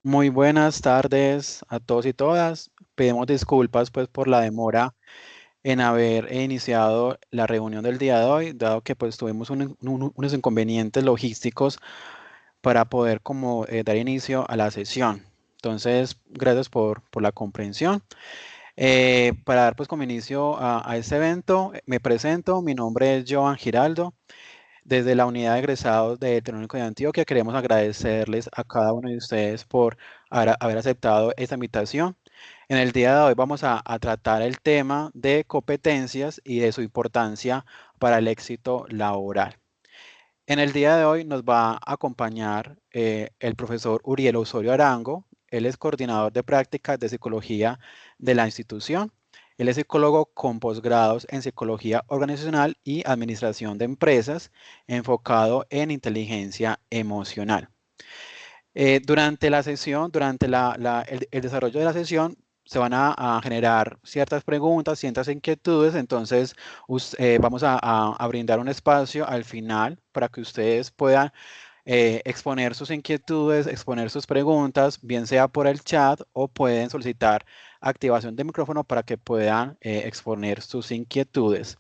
Muy buenas tardes a todos y todas. Pedimos disculpas pues por la demora en haber iniciado la reunión del día de hoy, dado que pues tuvimos unos inconvenientes logísticos para poder como dar inicio a la sesión. Entonces, gracias por la comprensión. Para dar pues como inicio a este evento, me presento, mi nombre es Joan Giraldo. Desde la unidad de egresados de Tecnológico de Antioquia queremos agradecerles a cada uno de ustedes por haber aceptado esta invitación. En el día de hoy vamos a tratar el tema de competencias y de su importancia para el éxito laboral. En el día de hoy nos va a acompañar el profesor Uriel Osorio Arango. Él es coordinador de prácticas de psicología de la institución. Él es psicólogo con posgrados en psicología organizacional y administración de empresas, enfocado en inteligencia emocional. Durante la sesión, durante el desarrollo de la sesión, se van a generar ciertas preguntas, ciertas inquietudes, entonces vamos a brindar un espacio al final para que ustedes puedan exponer sus inquietudes, exponer sus preguntas, bien sea por el chat o pueden solicitar activación de micrófono para que puedan exponer sus inquietudes.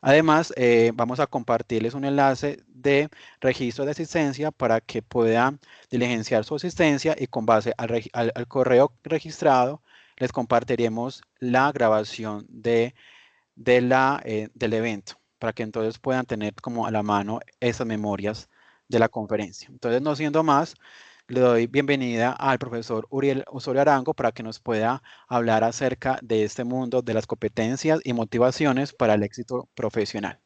Además, vamos a compartirles un enlace de registro de asistencia para que puedan diligenciar su asistencia y con base al correo registrado les compartiremos la grabación del evento para que entonces puedan tener como a la mano esas memorias de la conferencia. Entonces, no siendo más, le doy bienvenida al profesor Uriel Osorio Arango para que nos pueda hablar acerca de este mundo de las competencias y motivaciones para el éxito profesional.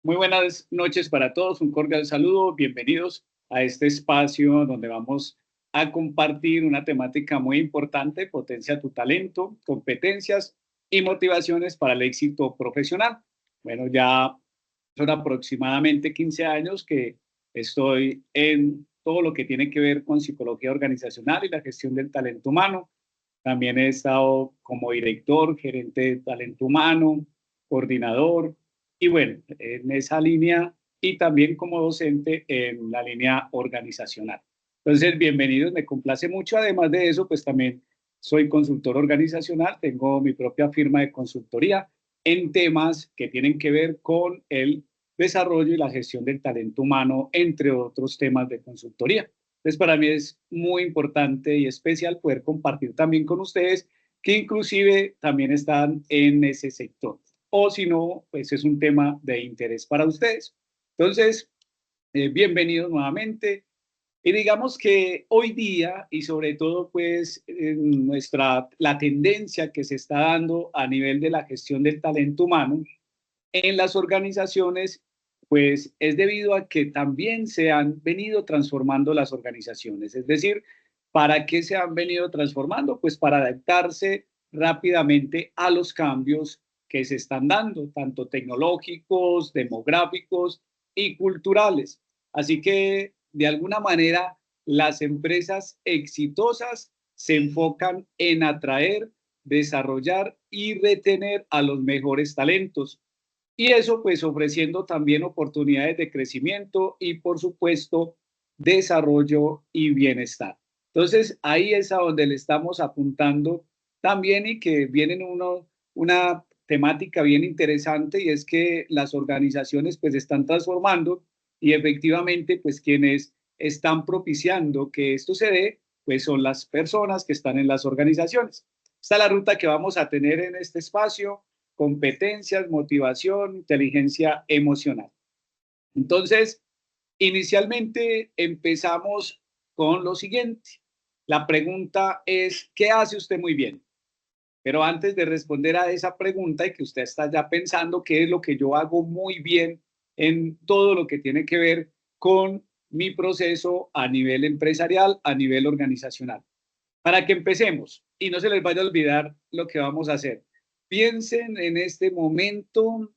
Muy buenas noches para todos, un cordial saludo, bienvenidos a este espacio donde vamos a compartir una temática muy importante, potencia tu talento, competencias y motivaciones para el éxito profesional. Bueno, ya son aproximadamente 15 años que estoy en todo lo que tiene que ver con psicología organizacional y la gestión del talento humano. También he estado como director, gerente de talento humano, coordinador y bueno, en esa línea y también como docente en la línea organizacional. Entonces, bienvenidos, me complace mucho. Además de eso, pues también soy consultor organizacional, tengo mi propia firma de consultoría en temas que tienen que ver con el desarrollo y la gestión del talento humano, entre otros temas de consultoría. Entonces, para mí es muy importante y especial poder compartir también con ustedes que inclusive también están en ese sector. O si no, pues es un tema de interés para ustedes. Entonces, bienvenidos nuevamente. Y digamos que hoy día, y sobre todo pues la tendencia que se está dando a nivel de la gestión del talento humano, en las organizaciones, pues es debido a que también se han venido transformando las organizaciones. Es decir, ¿para qué se han venido transformando? Pues para adaptarse rápidamente a los cambios que se están dando, tanto tecnológicos, demográficos y culturales. Así que, de alguna manera, las empresas exitosas se enfocan en atraer, desarrollar y retener a los mejores talentos y eso pues ofreciendo también oportunidades de crecimiento y por supuesto desarrollo y bienestar. Entonces ahí es a donde le estamos apuntando también y que viene una temática bien interesante y es que las organizaciones pues están transformando y efectivamente pues quienes están propiciando que esto se dé pues son las personas que están en las organizaciones. Esta es la ruta que vamos a tener en este espacio competencias, motivación, inteligencia emocional. Entonces, inicialmente empezamos con lo siguiente. La pregunta es, ¿qué hace usted muy bien? Pero antes de responder a esa pregunta y que usted está ya pensando qué es lo que yo hago muy bien en todo lo que tiene que ver con mi proceso a nivel empresarial, a nivel organizacional. Para que empecemos y no se les vaya a olvidar lo que vamos a hacer. Piensen en este momento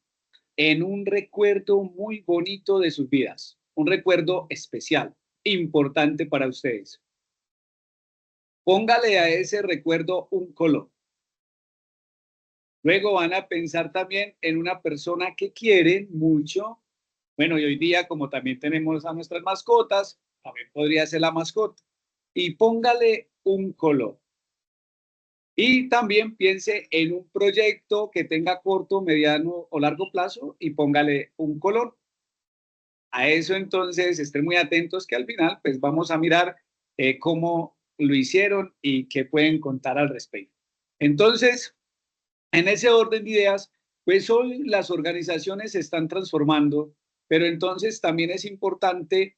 en un recuerdo muy bonito de sus vidas, un recuerdo especial, importante para ustedes. Póngale a ese recuerdo un color. Luego van a pensar también en una persona que quieren mucho. Bueno, y hoy día, como también tenemos a nuestras mascotas, también podría ser la mascota. Y póngale un color. Y también piense en un proyecto que tenga corto, mediano o largo plazo y póngale un color. A eso entonces estén muy atentos que al final pues vamos a mirar cómo lo hicieron y qué pueden contar al respecto. Entonces, en ese orden de ideas, pues hoy las organizaciones se están transformando, pero entonces también es importante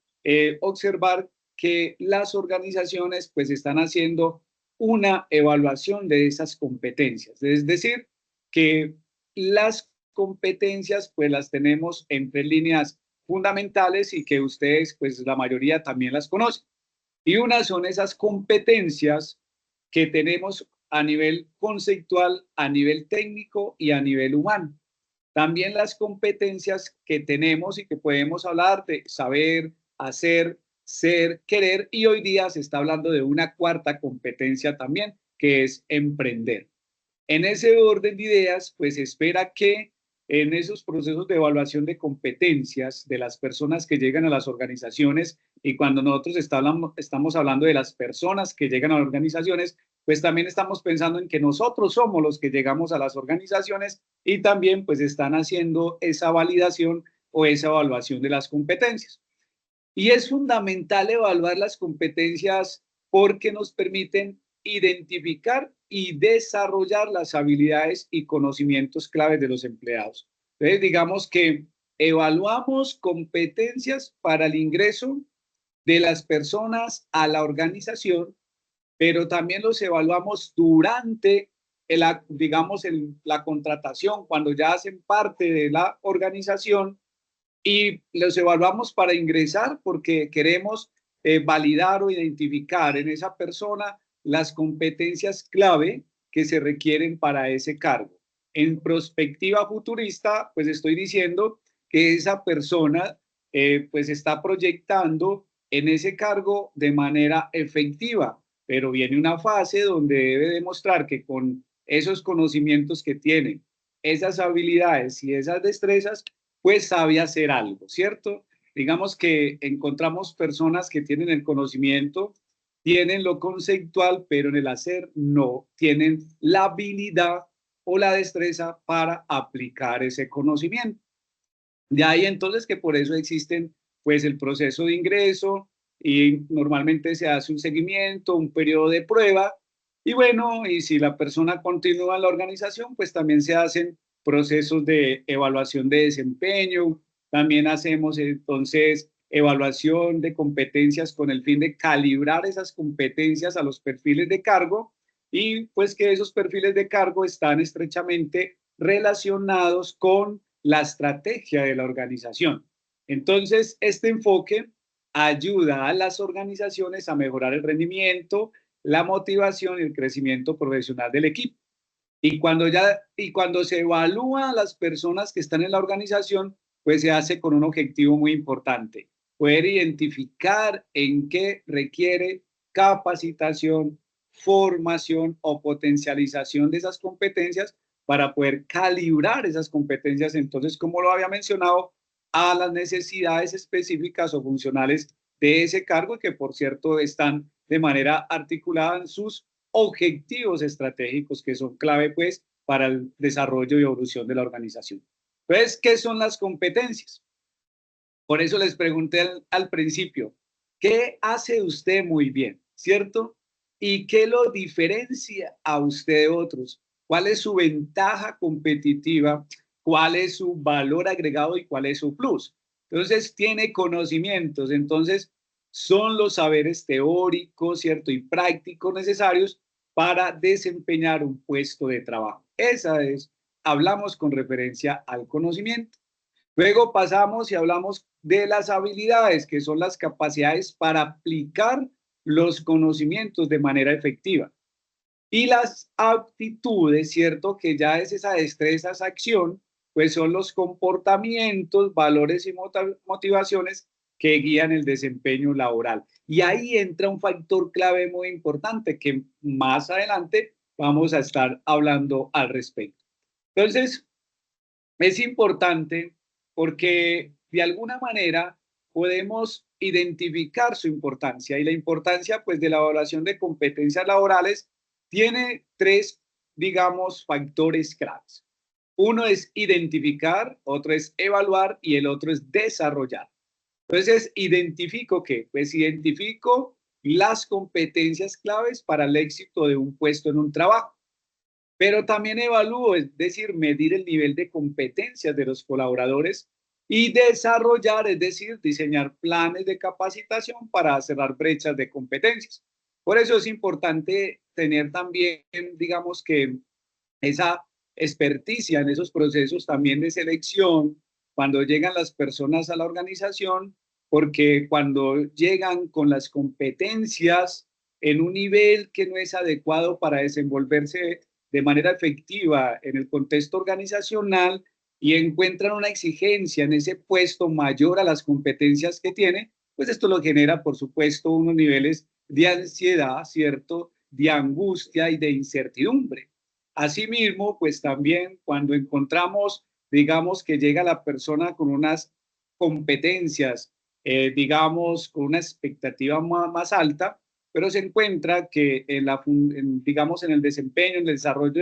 observar que las organizaciones pues están haciendo una evaluación de esas competencias. Es decir, que las competencias pues las tenemos en tres líneas fundamentales y que ustedes pues la mayoría también las conocen. Y una son esas competencias que tenemos a nivel conceptual, a nivel técnico y a nivel humano. También las competencias que tenemos y que podemos hablar de saber, hacer, ser, querer, y hoy día se está hablando de una cuarta competencia también, que es emprender. En ese orden de ideas, pues espera que en esos procesos de evaluación de competencias de las personas que llegan a las organizaciones, y cuando nosotros estamos hablando de las personas que llegan a las organizaciones, pues también estamos pensando en que nosotros somos los que llegamos a las organizaciones y también pues están haciendo esa validación o esa evaluación de las competencias. Y es fundamental evaluar las competencias porque nos permiten identificar y desarrollar las habilidades y conocimientos claves de los empleados. Entonces, digamos que evaluamos competencias para el ingreso de las personas a la organización, pero también los evaluamos durante la contratación, cuando ya hacen parte de la organización y los evaluamos para ingresar porque queremos validar o identificar en esa persona las competencias clave que se requieren para ese cargo. En perspectiva futurista, pues estoy diciendo que esa persona pues está proyectando en ese cargo de manera efectiva, pero viene una fase donde debe demostrar que con esos conocimientos que tiene, esas habilidades y esas destrezas, pues sabe hacer algo, ¿cierto? Digamos que encontramos personas que tienen el conocimiento, tienen lo conceptual, pero en el hacer no tienen la habilidad o la destreza para aplicar ese conocimiento. De ahí entonces que por eso existen pues el proceso de ingreso y normalmente se hace un seguimiento, un periodo de prueba y bueno, y si la persona continúa en la organización, pues también se hacen procesos de evaluación de desempeño, también hacemos entonces evaluación de competencias con el fin de calibrar esas competencias a los perfiles de cargo y pues que esos perfiles de cargo están estrechamente relacionados con la estrategia de la organización. Entonces, este enfoque ayuda a las organizaciones a mejorar el rendimiento, la motivación y el crecimiento profesional del equipo. Y cuando se evalúa a las personas que están en la organización, pues se hace con un objetivo muy importante, poder identificar en qué requiere capacitación, formación o potencialización de esas competencias para poder calibrar esas competencias, entonces, como lo había mencionado, a las necesidades específicas o funcionales de ese cargo, que por cierto están de manera articulada en sus objetivos estratégicos que son clave pues para el desarrollo y evolución de la organización. Entonces, ¿qué son las competencias? Por eso les pregunté al principio, ¿qué hace usted muy bien? ¿Cierto? ¿Y qué lo diferencia a usted de otros? ¿Cuál es su ventaja competitiva? ¿Cuál es su valor agregado y cuál es su plus? Entonces, tiene conocimientos, entonces son los saberes teóricos, ¿cierto? Y prácticos necesarios para desempeñar un puesto de trabajo. Esa es, hablamos con referencia al conocimiento. Luego pasamos y hablamos de las habilidades, que son las capacidades para aplicar los conocimientos de manera efectiva. Y las aptitudes, ¿cierto? Que ya es esa destreza, esa acción, pues son los comportamientos, valores y motivaciones que guían el desempeño laboral. Y ahí entra un factor clave muy importante que más adelante vamos a estar hablando al respecto. Entonces, es importante porque de alguna manera podemos identificar su importancia. Y la importancia, pues, de la evaluación de competencias laborales tiene tres, digamos, factores claves. Uno es identificar, otro es evaluar y el otro es desarrollar. Entonces, ¿identifico qué? Pues identifico las competencias claves para el éxito de un puesto en un trabajo, pero también evalúo, es decir, medir el nivel de competencias de los colaboradores y desarrollar, es decir, diseñar planes de capacitación para cerrar brechas de competencias. Por eso es importante tener también, digamos que esa experticia en esos procesos también de selección cuando llegan las personas a la organización, porque cuando llegan con las competencias en un nivel que no es adecuado para desenvolverse de manera efectiva en el contexto organizacional y encuentran una exigencia en ese puesto mayor a las competencias que tiene, pues esto lo genera, por supuesto, unos niveles de ansiedad, ¿cierto? De angustia y de incertidumbre. Asimismo, pues también cuando encontramos, digamos, que llega la persona con unas competencias, digamos, con una expectativa más alta, pero se encuentra que digamos, en el desempeño, en el desarrollo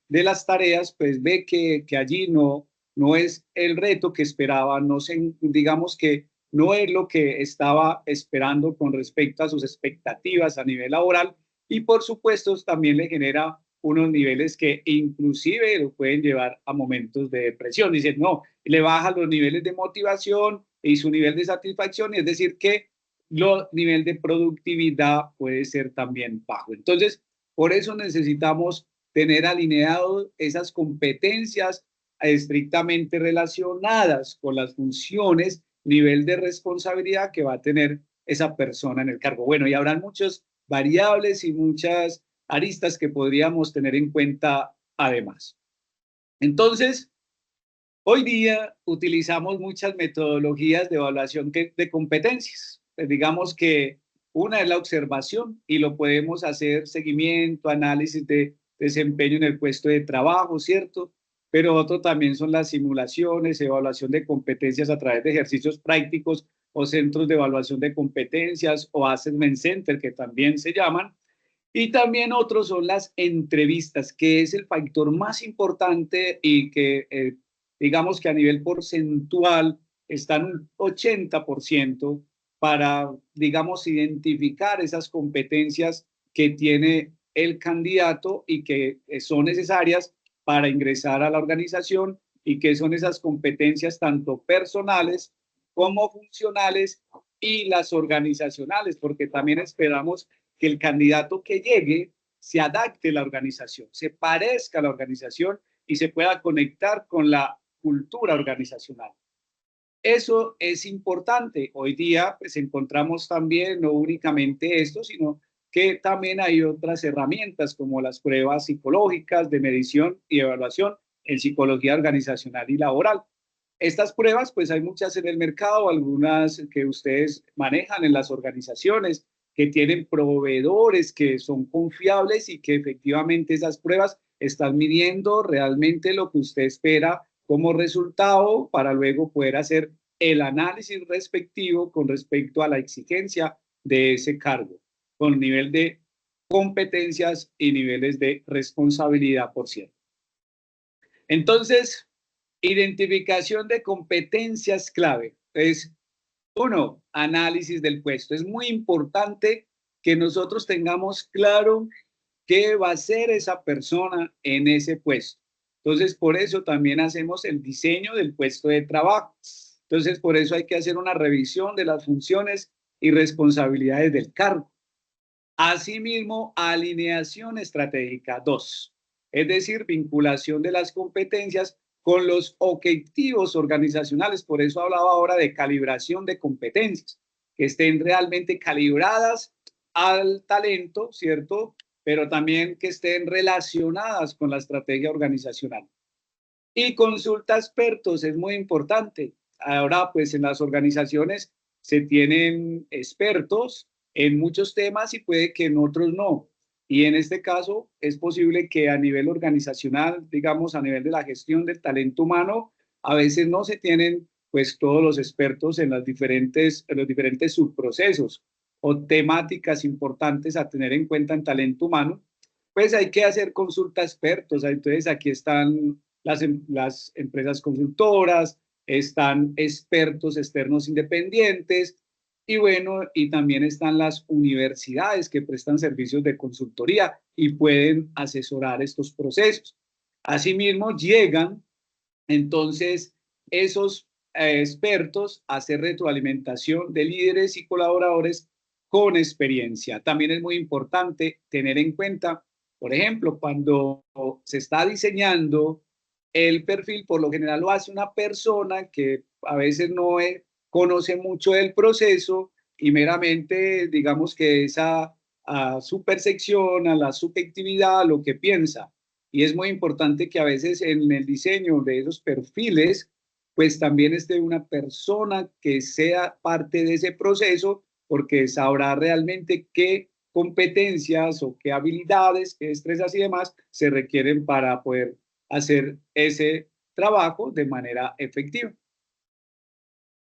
de las tareas, pues ve que allí no es el reto que esperaba, no se, digamos que no es lo que estaba esperando con respecto a sus expectativas a nivel laboral y por supuesto también le genera unos niveles que inclusive lo pueden llevar a momentos de depresión. Dicen, no, le baja los niveles de motivación y su nivel de satisfacción, y es decir, que el nivel de productividad puede ser también bajo. Entonces, por eso necesitamos tener alineados esas competencias estrictamente relacionadas con las funciones, nivel de responsabilidad que va a tener esa persona en el cargo. Bueno, y habrán muchas variables y muchas aristas que podríamos tener en cuenta además. Entonces, hoy día utilizamos muchas metodologías de evaluación de competencias. Pues digamos que una es la observación y lo podemos hacer seguimiento, análisis de desempeño en el puesto de trabajo, ¿cierto? Pero otro también son las simulaciones, evaluación de competencias a través de ejercicios prácticos o centros de evaluación de competencias o assessment center que también se llaman. Y también otros son las entrevistas, que es el factor más importante y que digamos que a nivel porcentual están un 80% para, digamos, identificar esas competencias que tiene el candidato y que son necesarias para ingresar a la organización y que son esas competencias tanto personales como funcionales y las organizacionales, porque también esperamos que el candidato que llegue se adapte a la organización, se parezca a la organización y se pueda conectar con la cultura organizacional. Eso es importante. Hoy día pues encontramos también no únicamente esto, sino que también hay otras herramientas como las pruebas psicológicas de medición y evaluación en psicología organizacional y laboral. Estas pruebas, pues hay muchas en el mercado, algunas que ustedes manejan en las organizaciones, que tienen proveedores que son confiables y que efectivamente esas pruebas están midiendo realmente lo que usted espera como resultado para luego poder hacer el análisis respectivo con respecto a la exigencia de ese cargo, con nivel de competencias y niveles de responsabilidad, por cierto. Entonces, identificación de competencias clave. Es uno, análisis del puesto. Es muy importante que nosotros tengamos claro qué va a hacer esa persona en ese puesto. Entonces, por eso también hacemos el diseño del puesto de trabajo. Entonces, por eso hay que hacer una revisión de las funciones y responsabilidades del cargo. Asimismo, alineación estratégica 2, es decir, vinculación de las competencias con los objetivos organizacionales. Por eso hablaba ahora de calibración de competencias, que estén realmente calibradas al talento, ¿cierto? Pero también que estén relacionadas con la estrategia organizacional. Y consulta a expertos es muy importante. Ahora, pues en las organizaciones se tienen expertos en muchos temas y puede que en otros no. Y en este caso es posible que a nivel organizacional, digamos, a nivel de la gestión del talento humano, a veces no se tienen pues todos los expertos en los diferentes subprocesos o temáticas importantes a tener en cuenta en talento humano, pues hay que hacer consulta a expertos. Entonces aquí están las empresas consultoras, están expertos externos independientes y bueno, y también están las universidades que prestan servicios de consultoría y pueden asesorar estos procesos. Asimismo, llegan entonces esos expertos a hacer retroalimentación de líderes y colaboradores con experiencia. También es muy importante tener en cuenta, por ejemplo, cuando se está diseñando el perfil, por lo general lo hace una persona que a veces no conoce mucho del proceso y meramente, digamos que esa a su percepción, a la subjetividad, a lo que piensa. Y es muy importante que a veces en el diseño de esos perfiles, pues también esté una persona que sea parte de ese proceso, porque sabrá realmente qué competencias o qué habilidades, qué destrezas y demás se requieren para poder hacer ese trabajo de manera efectiva.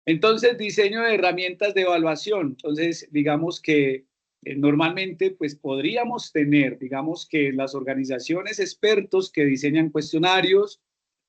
Entonces, diseño de herramientas de evaluación. Entonces, digamos que normalmente, pues podríamos tener, digamos que las organizaciones expertos que diseñan cuestionarios,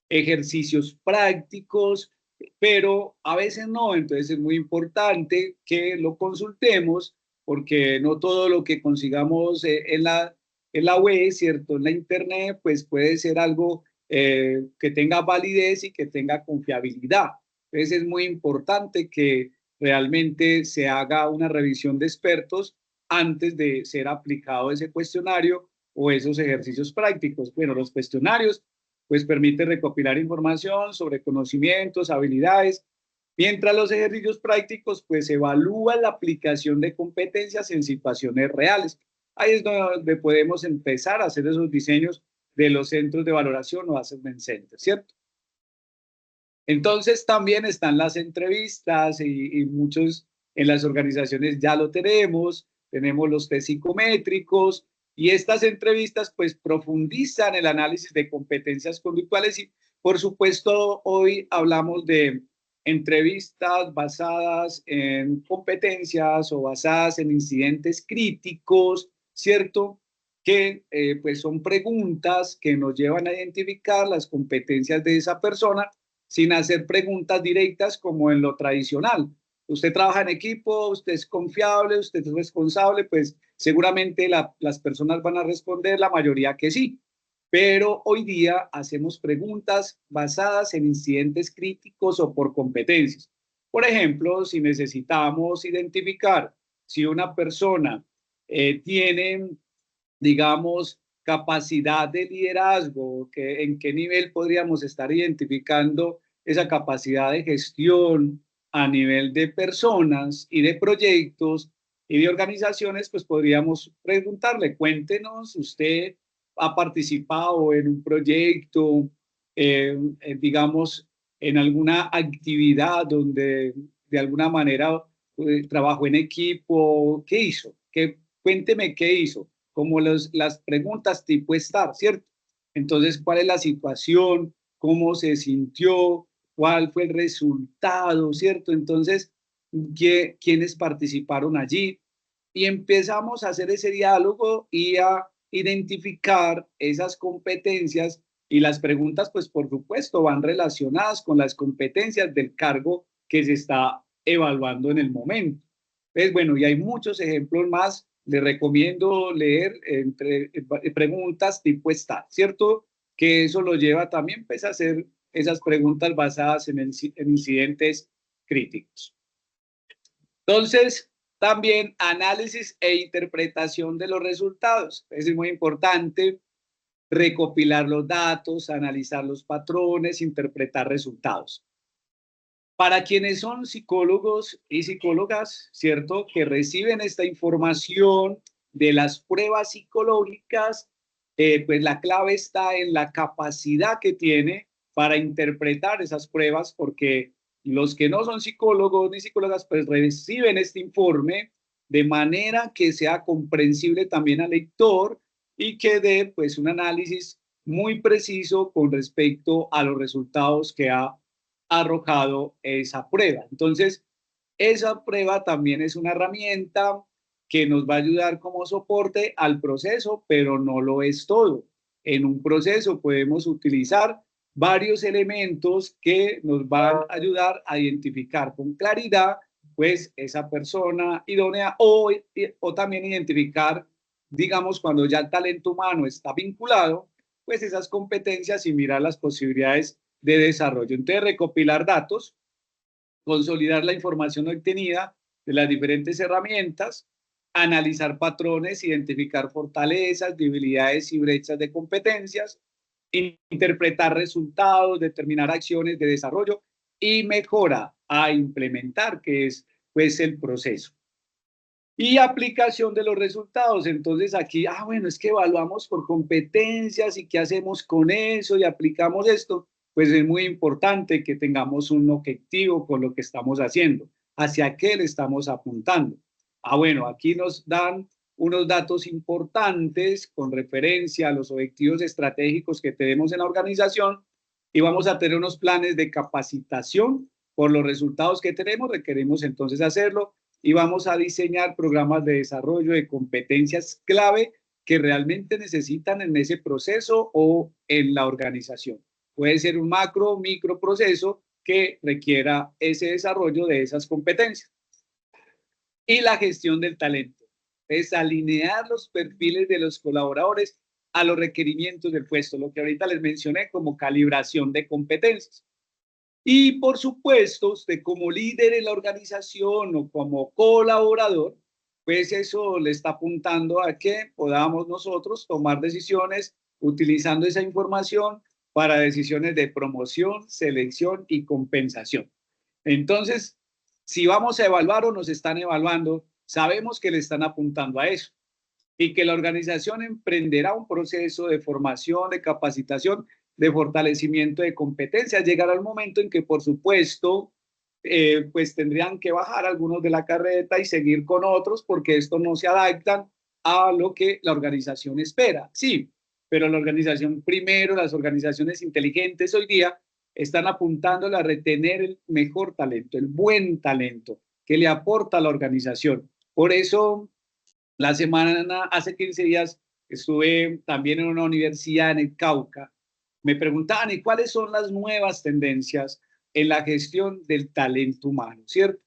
ejercicios prácticos, pero a veces no. Entonces, es muy importante que lo consultemos porque no todo lo que consigamos en la web, ¿cierto? En la internet, pues puede ser algo que tenga validez y que tenga confiabilidad. Entonces es muy importante que realmente se haga una revisión de expertos antes de ser aplicado ese cuestionario o esos ejercicios prácticos. Bueno, los cuestionarios pues permiten recopilar información sobre conocimientos, habilidades, mientras los ejercicios prácticos pues evalúan la aplicación de competencias en situaciones reales. Ahí es donde podemos empezar a hacer esos diseños de los centros de valoración o assessment centers, ¿cierto? Entonces también están las entrevistas y muchos en las organizaciones ya lo tenemos los test psicométricos y estas entrevistas pues profundizan el análisis de competencias conductuales y por supuesto hoy hablamos de entrevistas basadas en competencias o basadas en incidentes críticos, ¿cierto? Que pues son preguntas que nos llevan a identificar las competencias de esa persona sin hacer preguntas directas como en lo tradicional. Usted trabaja en equipo, usted es confiable, usted es responsable, pues seguramente las personas van a responder, la mayoría que sí. Pero hoy día hacemos preguntas basadas en incidentes críticos o por competencias. Por ejemplo, si necesitamos identificar si una persona tiene, digamos, capacidad de liderazgo, en qué nivel podríamos estar identificando esa capacidad de gestión a nivel de personas y de proyectos y de organizaciones, pues podríamos preguntarle, cuéntenos, usted ha participado en un proyecto, digamos, en alguna actividad donde de alguna manera trabajó en equipo, ¿qué hizo? Cuénteme qué hizo, como las preguntas tipo STAR, ¿cierto? Entonces, ¿cuál es la situación? ¿Cómo se sintió? ¿Cuál fue el resultado? ¿Cierto? Entonces, ¿quiénes participaron allí? Y empezamos a hacer ese diálogo y a identificar esas competencias y las preguntas, pues por supuesto, van relacionadas con las competencias del cargo que se está evaluando en el momento. Pues bueno, y hay muchos ejemplos más. Le recomiendo leer entre preguntas tipo STAR, ¿cierto? Que eso lo lleva también pues, a hacer esas preguntas basadas en incidentes críticos. Entonces, también análisis e interpretación de los resultados. Es muy importante recopilar los datos, analizar los patrones, interpretar resultados. Para quienes son psicólogos y psicólogas, ¿cierto? Que reciben esta información de las pruebas psicológicas, pues la clave está en la capacidad que tiene para interpretar esas pruebas, porque los que no son psicólogos ni psicólogas, pues reciben este informe de manera que sea comprensible también al lector y que dé pues un análisis muy preciso con respecto a los resultados que ha arrojado esa prueba. Entonces, esa prueba también es una herramienta que nos va a ayudar como soporte al proceso, pero no lo es todo. En un proceso podemos utilizar varios elementos que nos van a ayudar a identificar con claridad pues esa persona idónea o también identificar, digamos, cuando ya el talento humano está vinculado, pues esas competencias y mirar las posibilidades de desarrollo. Entonces, recopilar datos, consolidar la información obtenida de las diferentes herramientas, analizar patrones, identificar fortalezas, debilidades y brechas de competencias, interpretar resultados, determinar acciones de desarrollo y mejora a implementar, que es pues el proceso. Y aplicación de los resultados. Entonces aquí, bueno, es que evaluamos por competencias y qué hacemos con eso y aplicamos esto. Pues es muy importante que tengamos un objetivo con lo que estamos haciendo, hacia qué le estamos apuntando. Bueno, aquí nos dan unos datos importantes con referencia a los objetivos estratégicos que tenemos en la organización y vamos a tener unos planes de capacitación por los resultados que tenemos. Requerimos entonces hacerlo y vamos a diseñar programas de desarrollo de competencias clave que realmente necesitan en ese proceso o en la organización. Puede ser un macro o micro proceso que requiera ese desarrollo de esas competencias. Y la gestión del talento es alinear los perfiles de los colaboradores a los requerimientos del puesto, lo que ahorita les mencioné como calibración de competencias. Y por supuesto, usted como líder en la organización o como colaborador, pues eso le está apuntando a que podamos nosotros tomar decisiones utilizando esa información para decisiones de promoción, selección y compensación. Entonces, si vamos a evaluar o nos están evaluando, sabemos que le están apuntando a eso y que la organización emprenderá un proceso de formación, de capacitación, de fortalecimiento de competencias. Llegará el momento en que, por supuesto, pues tendrían que bajar algunos de la carreta y seguir con otros porque estos no se adaptan a lo que la organización espera. Sí, pero la organización primero, las organizaciones inteligentes hoy día están apuntando a retener el mejor talento, el buen talento que le aporta a la organización. Por eso la semana, hace 15 días, estuve también en una universidad en el Cauca. Me preguntaban, ¿y cuáles son las nuevas tendencias en la gestión del talento humano? ¿Cierto?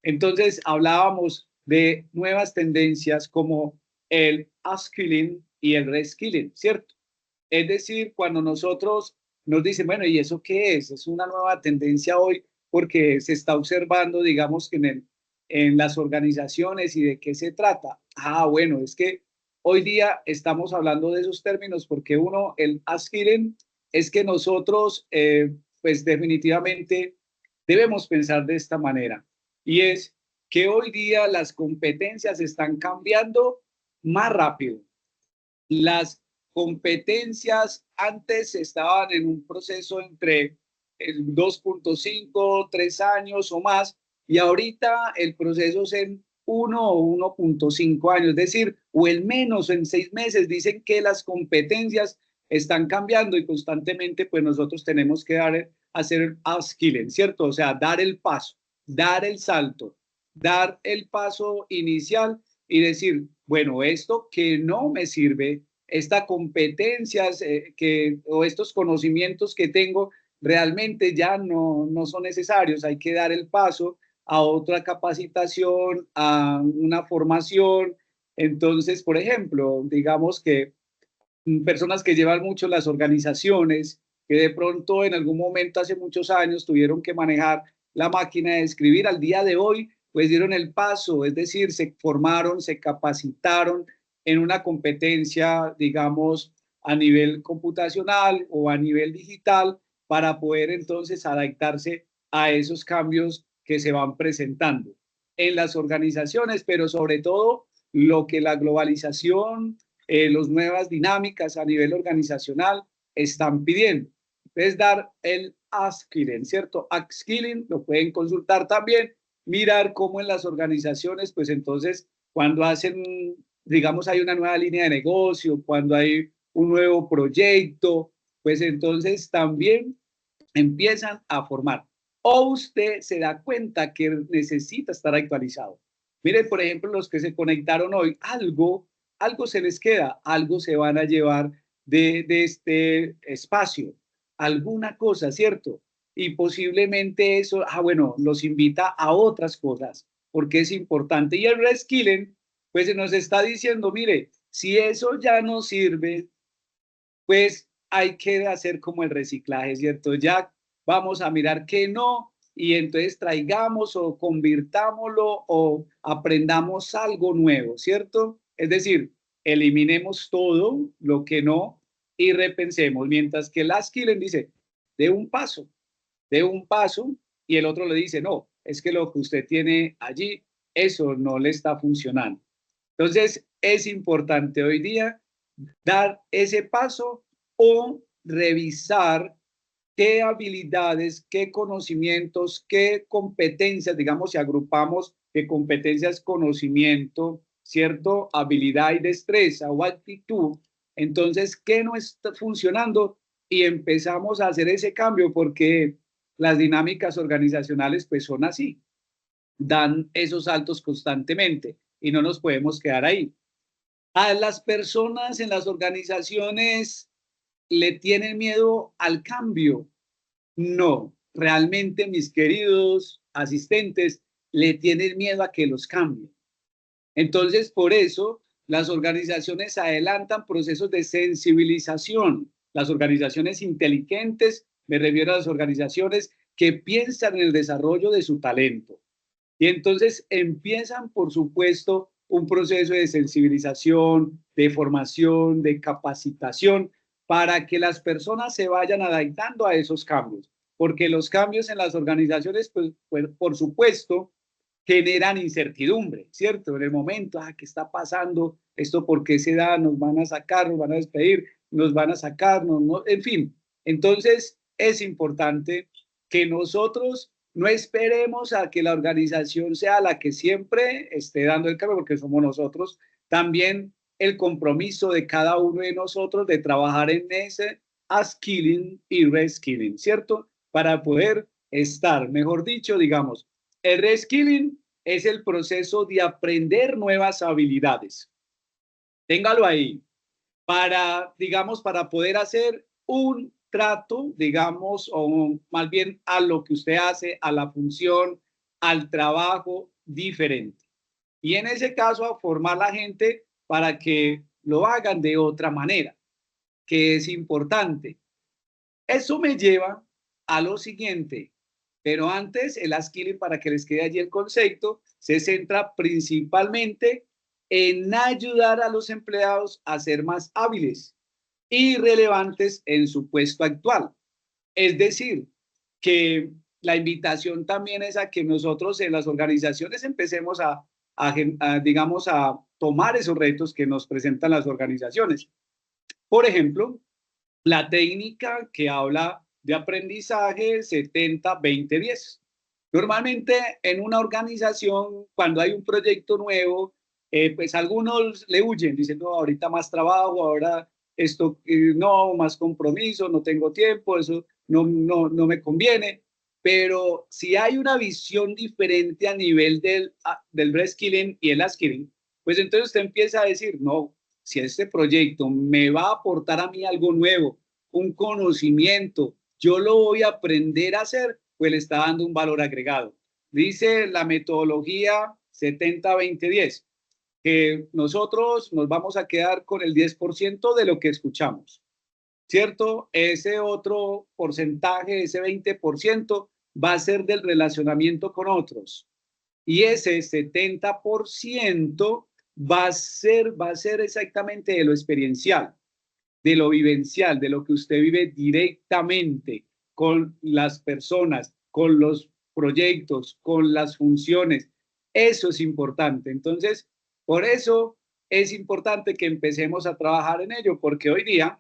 Entonces, hablábamos de nuevas tendencias como el upskilling y el reskilling, ¿cierto? Es decir, cuando nosotros nos dicen, bueno, ¿y eso qué es? Es una nueva tendencia hoy porque se está observando, digamos, que en las organizaciones y de qué se trata. Bueno, es que hoy día estamos hablando de esos términos porque uno, el upskilling, es que nosotros, pues definitivamente debemos pensar de esta manera. Y es que hoy día las competencias están cambiando más rápido. Las competencias antes estaban en un proceso entre 2.5, 3 años o más, y ahorita el proceso es en 1 o 1.5 años, es decir, o el menos en 6 meses. Dicen que las competencias están cambiando y constantemente pues nosotros tenemos que hacer upskilling, ¿cierto? O sea, dar el paso, dar el salto, dar el paso inicial y decir, bueno, esto que no me sirve, estas competencias o estos conocimientos que tengo realmente ya no son necesarios, hay que dar el paso a otra capacitación, a una formación. Entonces, por ejemplo, digamos que personas que llevan mucho las organizaciones, que de pronto en algún momento hace muchos años tuvieron que manejar la máquina de escribir, al día de hoy pues dieron el paso, es decir, se formaron, se capacitaron en una competencia, digamos, a nivel computacional o a nivel digital para poder entonces adaptarse a esos cambios que se van presentando en las organizaciones, pero sobre todo lo que la globalización, las nuevas dinámicas a nivel organizacional están pidiendo. Es dar el upskilling, ¿cierto? Upskilling lo pueden consultar también, mirar cómo en las organizaciones, pues entonces, cuando hacen, digamos, hay una nueva línea de negocio, cuando hay un nuevo proyecto, pues entonces también empiezan a formar. o usted se da cuenta que necesita estar actualizado. Miren, por ejemplo, los que se conectaron hoy, algo se les queda, algo se van a llevar de este espacio, alguna cosa, ¿cierto? Y posiblemente eso, bueno, los invita a otras cosas, porque es importante. Y el reskilling, pues se nos está diciendo, mire, si eso ya no sirve, pues hay que hacer como el reciclaje, ¿cierto? Ya vamos a mirar que no, y entonces traigamos o convirtámoslo o aprendamos algo nuevo, ¿cierto? Es decir, eliminemos todo lo que no y repensemos, mientras que el Askillen dice, de un paso, y el otro le dice, no, es que lo que usted tiene allí, eso no le está funcionando. Entonces, es importante hoy día dar ese paso o revisar qué habilidades, qué conocimientos, qué competencias, digamos, si agrupamos que competencias, conocimiento, ¿cierto? Habilidad y destreza o actitud, entonces, ¿qué no está funcionando? Y empezamos a hacer ese cambio porque las dinámicas organizacionales pues son así, dan esos saltos constantemente y no nos podemos quedar ahí. A las personas en las organizaciones le tienen miedo al cambio. No, realmente mis queridos asistentes le tienen miedo a que los cambien. Entonces, por eso las organizaciones adelantan procesos de sensibilización. Las organizaciones inteligentes, me refiero a las organizaciones que piensan en el desarrollo de su talento. Y entonces empiezan, por supuesto, un proceso de sensibilización, de formación, de capacitación, para que las personas se vayan adaptando a esos cambios. Porque los cambios en las organizaciones, pues por supuesto, generan incertidumbre, ¿cierto? En el momento, ¿qué está pasando? ¿Esto por qué se da? ¿Nos van a sacar? ¿Nos van a despedir? ¿Nos van a sacar? No, en fin. Entonces, es importante que nosotros no esperemos a que la organización sea la que siempre esté dando el cambio, porque somos nosotros. También el compromiso de cada uno de nosotros de trabajar en ese upskilling y reskilling, ¿cierto? Para poder estar, mejor dicho, digamos, el reskilling es el proceso de aprender nuevas habilidades. Téngalo ahí para, digamos, para poder hacer un trato, digamos, o más bien a lo que usted hace, a la función, al trabajo diferente. Y en ese caso, a formar a la gente para que lo hagan de otra manera, que es importante. Eso me lleva a lo siguiente, pero antes el upskilling, para que les quede allí el concepto, se centra principalmente en ayudar a los empleados a ser más hábiles y relevantes en su puesto actual. Es decir, que la invitación también es a que nosotros en las organizaciones empecemos digamos, a tomar esos retos que nos presentan las organizaciones. Por ejemplo, la técnica que habla de aprendizaje 70-20-10. Normalmente en una organización, cuando hay un proyecto nuevo, pues algunos le huyen, dicen, no, ahorita más trabajo, ahora esto, no, más compromiso, no tengo tiempo, eso no me conviene. Pero si hay una visión diferente a nivel del reskilling y el upskilling, pues entonces usted empieza a decir, no, si este proyecto me va a aportar a mí algo nuevo, un conocimiento, yo lo voy a aprender a hacer, pues le está dando un valor agregado. Dice la metodología 70-20-10, que nosotros nos vamos a quedar con el 10% de lo que escuchamos, ¿cierto? Ese otro porcentaje, ese 20%, va a ser del relacionamiento con otros. Y ese 70% va a ser exactamente de lo experiencial, de lo vivencial, de lo que usted vive directamente con las personas, con los proyectos, con las funciones. Eso es importante. Entonces, por eso es importante que empecemos a trabajar en ello, porque hoy día,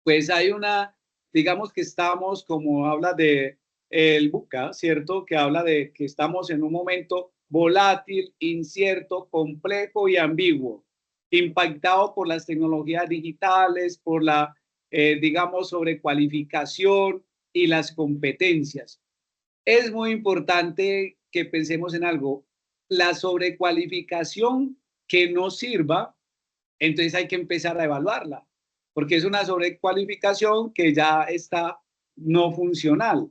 pues hay digamos que estamos, como habla de el Buca, ¿cierto? Que habla de que estamos en un momento volátil, incierto, complejo y ambiguo, impactado por las tecnologías digitales, por digamos, sobrecualificación y las competencias. es muy importante que pensemos en algo. La sobrecualificación que no sirva, entonces hay que empezar a evaluarla, porque es una sobrecualificación que ya está no funcional.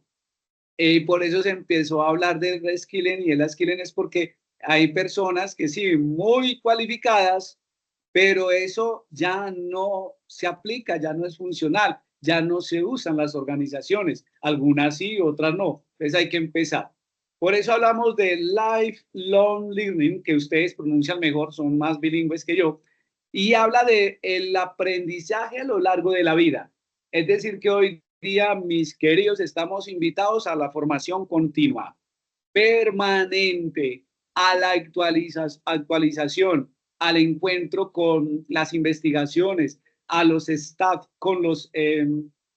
Por eso se empezó a hablar del reskilling, y el skilling es porque hay personas que sí, muy cualificadas, pero eso ya no se aplica, ya no es funcional, ya no se usan las organizaciones, algunas sí, otras no. Entonces hay que empezar. Por eso hablamos de lifelong learning, que ustedes pronuncian mejor, son más bilingües que yo, y habla de el aprendizaje a lo largo de la vida. Es decir, que hoy día, mis queridos, estamos invitados a la formación continua, permanente, a la actualización, al encuentro con las investigaciones, a los staff, con los,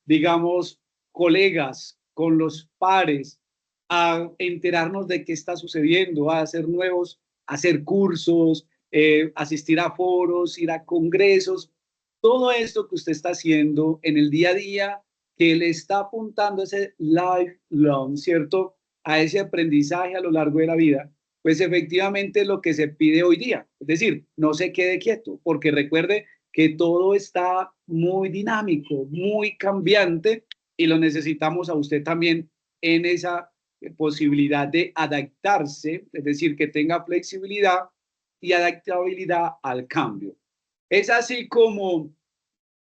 digamos, colegas, con los pares, a enterarnos de qué está sucediendo, a hacer nuevos, a hacer cursos, asistir a foros, ir a congresos, todo esto que usted está haciendo en el día a día, que le está apuntando a ese lifelong, ¿cierto? A ese aprendizaje a lo largo de la vida, pues efectivamente es lo que se pide hoy día. Es decir, no se quede quieto, porque recuerde que todo está muy dinámico, muy cambiante, y lo necesitamos a usted también en esa posibilidad de adaptarse, es decir, que tenga flexibilidad y adaptabilidad al cambio. Es así como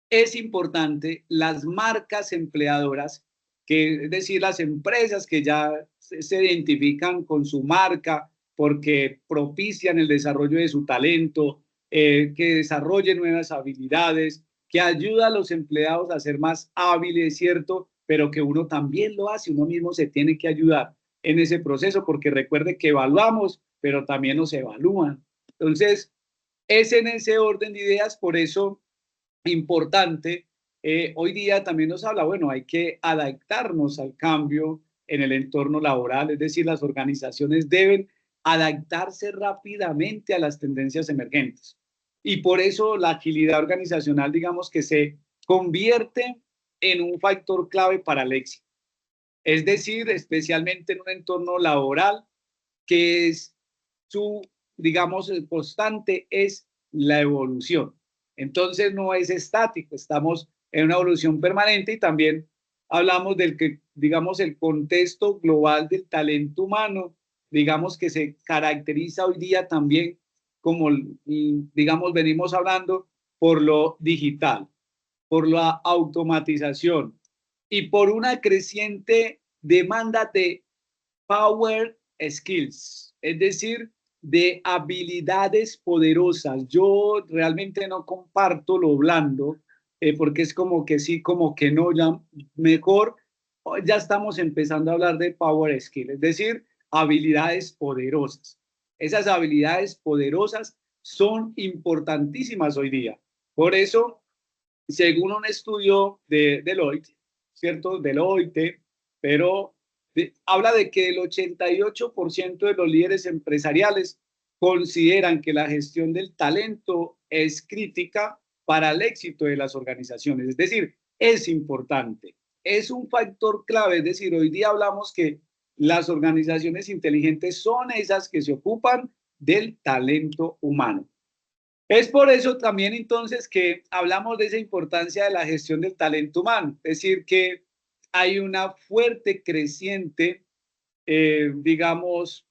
es importante las marcas empleadoras, que es decir, las empresas que ya se identifican con su marca porque propician el desarrollo de su talento, que desarrollen nuevas habilidades, que ayuda a los empleados a ser más hábiles, ¿cierto? Pero que uno también lo hace, uno mismo se tiene que ayudar en ese proceso, porque recuerde que evaluamos, pero también nos evalúan. Entonces, es en ese orden de ideas, por eso importante. Hoy día también nos habla, bueno, hay que adaptarnos al cambio en el entorno laboral, es decir, las organizaciones deben adaptarse rápidamente a las tendencias emergentes. Y por eso la agilidad organizacional, digamos que se convierte en un factor clave para el éxito. Es decir, especialmente en un entorno laboral que es su, digamos, constante es la evolución. Entonces no es estático, estamos en una evolución permanente, y también hablamos del que, digamos, el contexto global del talento humano, digamos que se caracteriza hoy día también como, digamos, venimos hablando por lo digital, por la automatización y por una creciente demanda de power skills, es decir, de habilidades poderosas. Yo realmente no comparto lo blando, porque es como que sí, como que no, ya mejor, ya estamos empezando a hablar de power skills, es decir, habilidades poderosas. Esas habilidades poderosas son importantísimas hoy día. Por eso, según un estudio de Deloitte, ¿cierto? Deloitte, pero habla de que el 88% de los líderes empresariales consideran que la gestión del talento es crítica para el éxito de las organizaciones. Es decir, es importante, es un factor clave. Es decir, hoy día hablamos que las organizaciones inteligentes son esas que se ocupan del talento humano. Es por eso también entonces que hablamos de esa importancia de la gestión del talento humano, es decir, que hay una fuerte creciente, digamos,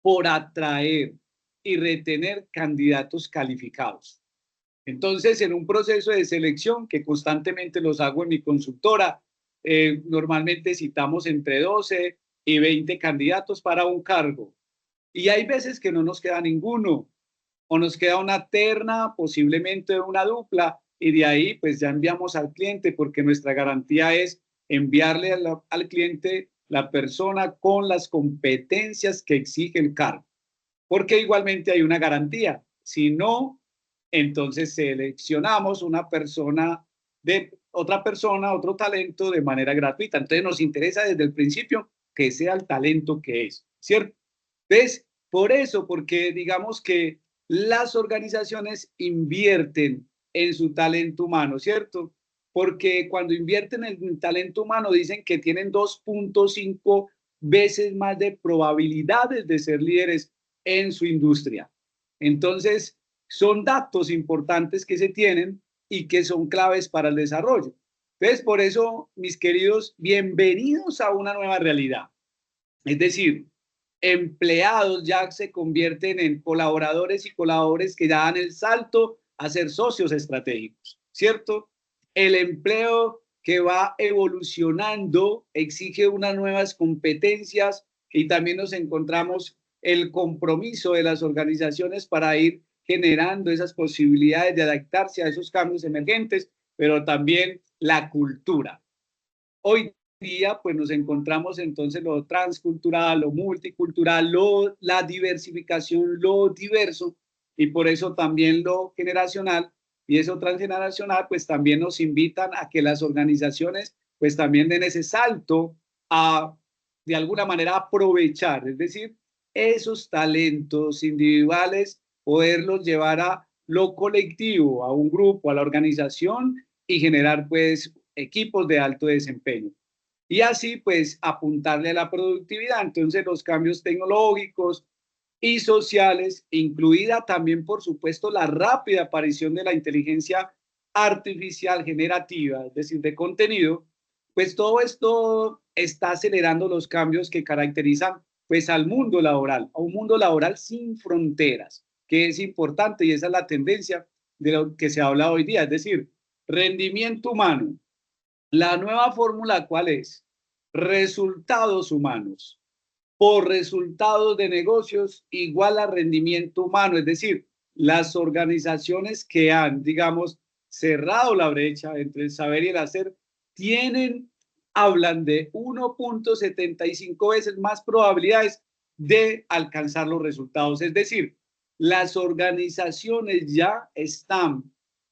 por atraer y retener candidatos calificados. Entonces, en un proceso de selección que constantemente los hago en mi consultora, normalmente citamos entre 12 y 20 candidatos para un cargo. Y hay veces que no nos queda ninguno, o nos queda una terna, posiblemente una dupla, y de ahí pues ya enviamos al cliente, porque nuestra garantía es enviarle al cliente la persona con las competencias que exige el cargo, porque igualmente hay una garantía. Si no, entonces seleccionamos una persona de otra persona, otro talento de manera gratuita. Entonces nos interesa desde el principio que sea el talento que es, ¿cierto? ¿Ves? Por eso, porque digamos que las organizaciones invierten en su talento humano, ¿cierto? Porque cuando invierten en el talento humano dicen que tienen 2.5 veces más de probabilidades de ser líderes en su industria. Entonces, son datos importantes que se tienen y que son claves para el desarrollo. Entonces, por eso, mis queridos, bienvenidos a una nueva realidad. Es decir, empleados ya se convierten en colaboradores y colaboradores que ya dan el salto a ser socios estratégicos, ¿cierto? El empleo que va evolucionando exige unas nuevas competencias y también nos encontramos el compromiso de las organizaciones para ir generando esas posibilidades de adaptarse a esos cambios emergentes, pero también la cultura. Hoy día, pues nos encontramos entonces lo transcultural, lo multicultural, la diversificación, lo diverso, y por eso también lo generacional y eso transgeneracional, pues también nos invitan a que las organizaciones, pues también den ese salto a, de alguna manera, aprovechar, es decir, esos talentos individuales, poderlos llevar a lo colectivo, a un grupo, a la organización y generar, pues, equipos de alto desempeño. Y así, pues, apuntarle a la productividad. Entonces, los cambios tecnológicos y sociales, incluida también, por supuesto, la rápida aparición de la inteligencia artificial generativa, es decir, de contenido, pues todo esto está acelerando los cambios que caracterizan, pues, al mundo laboral, a un mundo laboral sin fronteras, que es importante y esa es la tendencia de lo que se habla hoy día, es decir, rendimiento humano. La nueva fórmula, ¿cuál es? Resultados humanos por resultados de negocios igual a rendimiento humano. Es decir, las organizaciones que han, digamos, cerrado la brecha entre el saber y el hacer, hablan de 1.75 veces más probabilidades de alcanzar los resultados. Es decir, las organizaciones ya están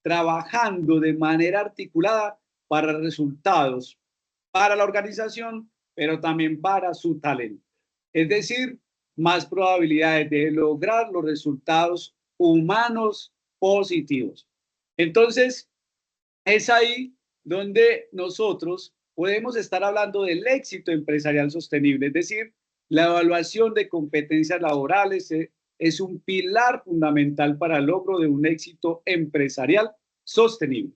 trabajando de manera articulada para resultados, para la organización, pero también para su talento. Es decir, más probabilidades de lograr los resultados humanos positivos. Entonces, es ahí donde nosotros podemos estar hablando del éxito empresarial sostenible, es decir, la evaluación de competencias laborales es un pilar fundamental para el logro de un éxito empresarial sostenible.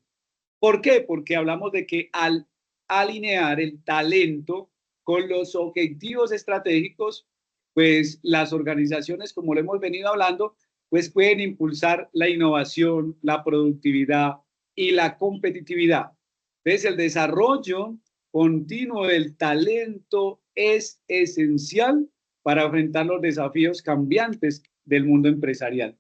¿Por qué? Porque hablamos de que al alinear el talento con los objetivos estratégicos, pues las organizaciones, como lo hemos venido hablando, pues pueden impulsar la innovación, la productividad y la competitividad. Entonces, el desarrollo continuo del talento es esencial para enfrentar los desafíos cambiantes del mundo empresarial.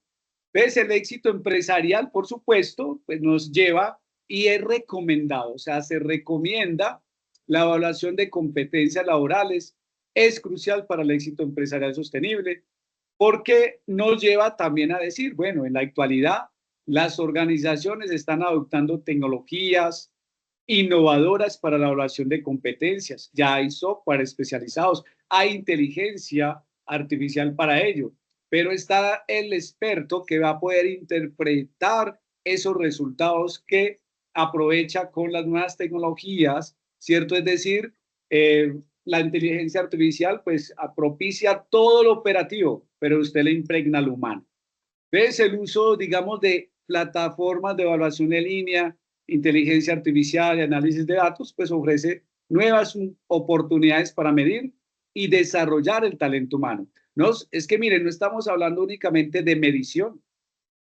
Entonces, el éxito empresarial, por supuesto, pues nos lleva y es recomendado, o sea, se recomienda la evaluación de competencias laborales, es crucial para el éxito empresarial sostenible, porque nos lleva también a decir, bueno, en la actualidad las organizaciones están adoptando tecnologías innovadoras para la evaluación de competencias, ya hay software especializados, hay inteligencia artificial para ello, pero está el experto que va a poder interpretar esos resultados que aprovecha con las nuevas tecnologías, ¿cierto? Es decir, la inteligencia artificial pues propicia todo lo operativo, pero usted le impregna lo humano. ¿Ves? El uso, digamos, de plataformas de evaluación en línea, inteligencia artificial y análisis de datos, pues ofrece nuevas oportunidades para medir y desarrollar el talento humano. No, es que miren, no estamos hablando únicamente de medición,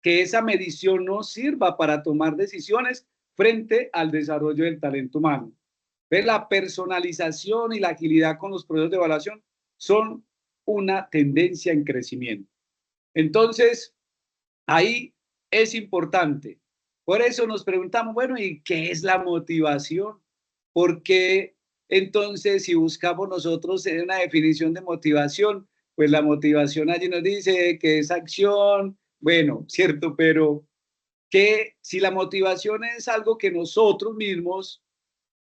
que esa medición no sirva para tomar decisiones frente al desarrollo del talento humano. ¿Ves? La personalización y la agilidad con los procesos de evaluación son una tendencia en crecimiento. Entonces, ahí es importante. Por eso nos preguntamos, bueno, ¿y qué es la motivación? Porque entonces, si buscamos nosotros en una definición de motivación, pues la motivación allí nos dice que es acción, bueno, cierto, pero que si la motivación es algo que nosotros mismos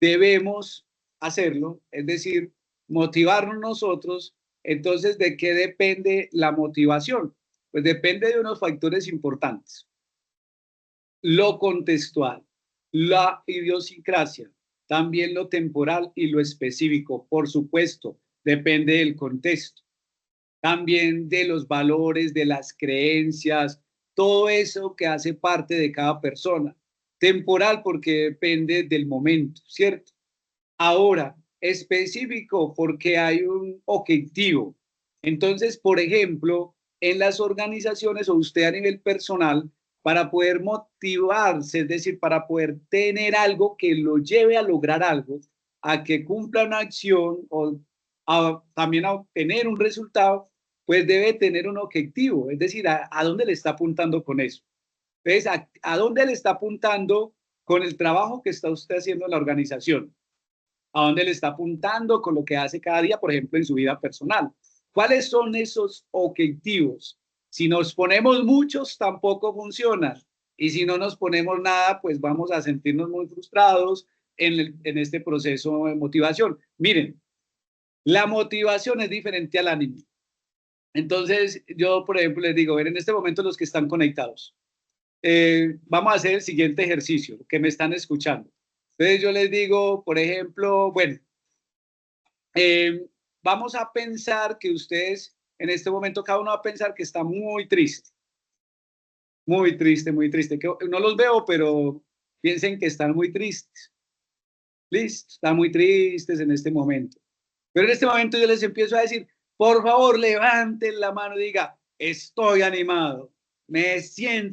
debemos hacerlo, es decir, motivarnos nosotros, entonces, ¿de qué depende la motivación? Pues depende de unos factores importantes. Lo contextual, la idiosincrasia, también lo temporal y lo específico, por supuesto. depende del contexto, también de los valores, de las creencias, todo eso que hace parte de cada persona. Temporal porque depende del momento, ¿cierto? Ahora, específico porque hay un objetivo. Entonces, por ejemplo, en las organizaciones o usted a nivel personal, para poder motivarse, es decir, para poder tener algo que lo lleve a lograr algo, a que cumpla una acción o también a obtener un resultado, pues debe tener un objetivo, es decir, a dónde le está apuntando con eso. Entonces, a dónde le está apuntando con el trabajo que está usted haciendo en la organización, a dónde le está apuntando con lo que hace cada día, por ejemplo, en su vida personal. ¿Cuáles son esos objetivos? Si nos ponemos muchos, tampoco funciona. Y si no nos ponemos nada, pues vamos a sentirnos muy frustrados en este proceso de motivación. Miren, la motivación es diferente al ánimo. Entonces, yo, por ejemplo, les digo, ver, en este momento los que están conectados, vamos a hacer el siguiente ejercicio, que me están escuchando. Entonces, yo les digo, por ejemplo, bueno, eh, vamos a pensar que ustedes, en este momento, cada uno va a pensar que está muy triste, muy triste, muy triste. Que no los veo, pero piensen que están muy tristes. Listo, están muy tristes en este momento. Pero en este momento yo les empiezo a decir, por favor, levanten la mano y diga, estoy animado, me siento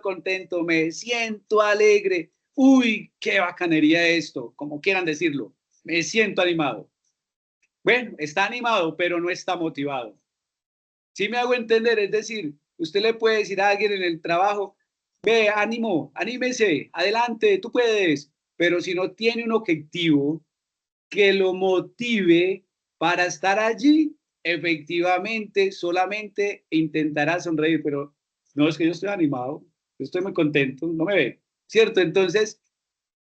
contento, me siento alegre. Uy, qué bacanería esto, como quieran decirlo. Me siento animado. Bueno, está animado, pero no está motivado. ¿Sí me hago entender? Es decir, usted le puede decir a alguien en el trabajo, ve, ánimo, anímese, adelante, tú puedes. Pero si no tiene un objetivo que lo motive para estar allí, efectivamente solamente intentará sonreír, pero no es que yo estoy animado, yo estoy muy contento, no me ve, ¿cierto? Entonces,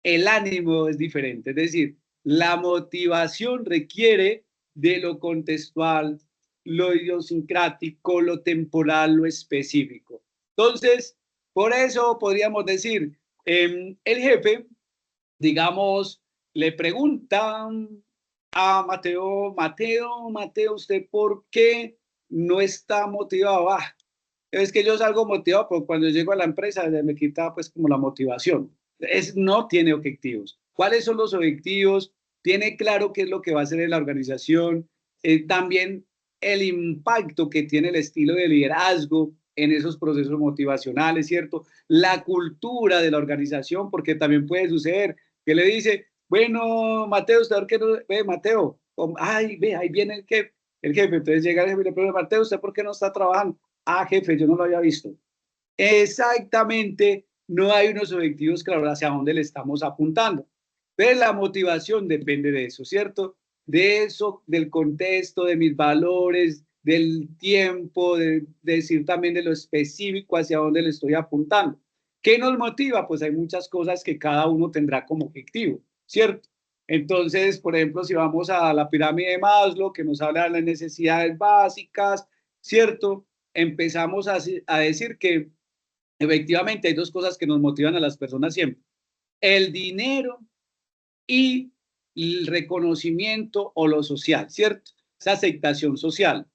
el ánimo es diferente, es decir, la motivación requiere de lo contextual, lo idiosincrático, lo temporal, lo específico. Entonces, por eso podríamos decir, el jefe, digamos, le preguntan a Mateo, ¿usted por qué no está motivado? Ah, es que yo salgo motivado, pero cuando llego a la empresa me quita pues como la motivación. No tiene objetivos. ¿Cuáles son los objetivos? Tiene claro qué es lo que va a hacer en la organización. También el impacto que tiene el estilo de liderazgo en esos procesos motivacionales, ¿cierto? La cultura de la organización, porque también puede suceder que le dice, bueno, Mateo, ¿usted por qué no? Ve, Mateo, ay, ve, ahí viene el jefe. Entonces llega el jefe y le pregunta, Mateo, ¿usted por qué no está trabajando? Ah, jefe, yo no lo había visto. Exactamente, no hay unos objetivos claros hacia dónde le estamos apuntando. Pero la motivación depende de eso, ¿cierto? De eso, del contexto, de mis valores, del tiempo, de decir también de lo específico hacia dónde le estoy apuntando. ¿Qué nos motiva? Pues hay muchas cosas que cada uno tendrá como objetivo, ¿cierto? Entonces, por ejemplo, si vamos a la pirámide de Maslow, que nos habla de las necesidades básicas, ¿cierto? Empezamos a decir que efectivamente hay dos cosas que nos motivan a las personas siempre. El dinero y el reconocimiento o lo social, ¿cierto? Esa aceptación social.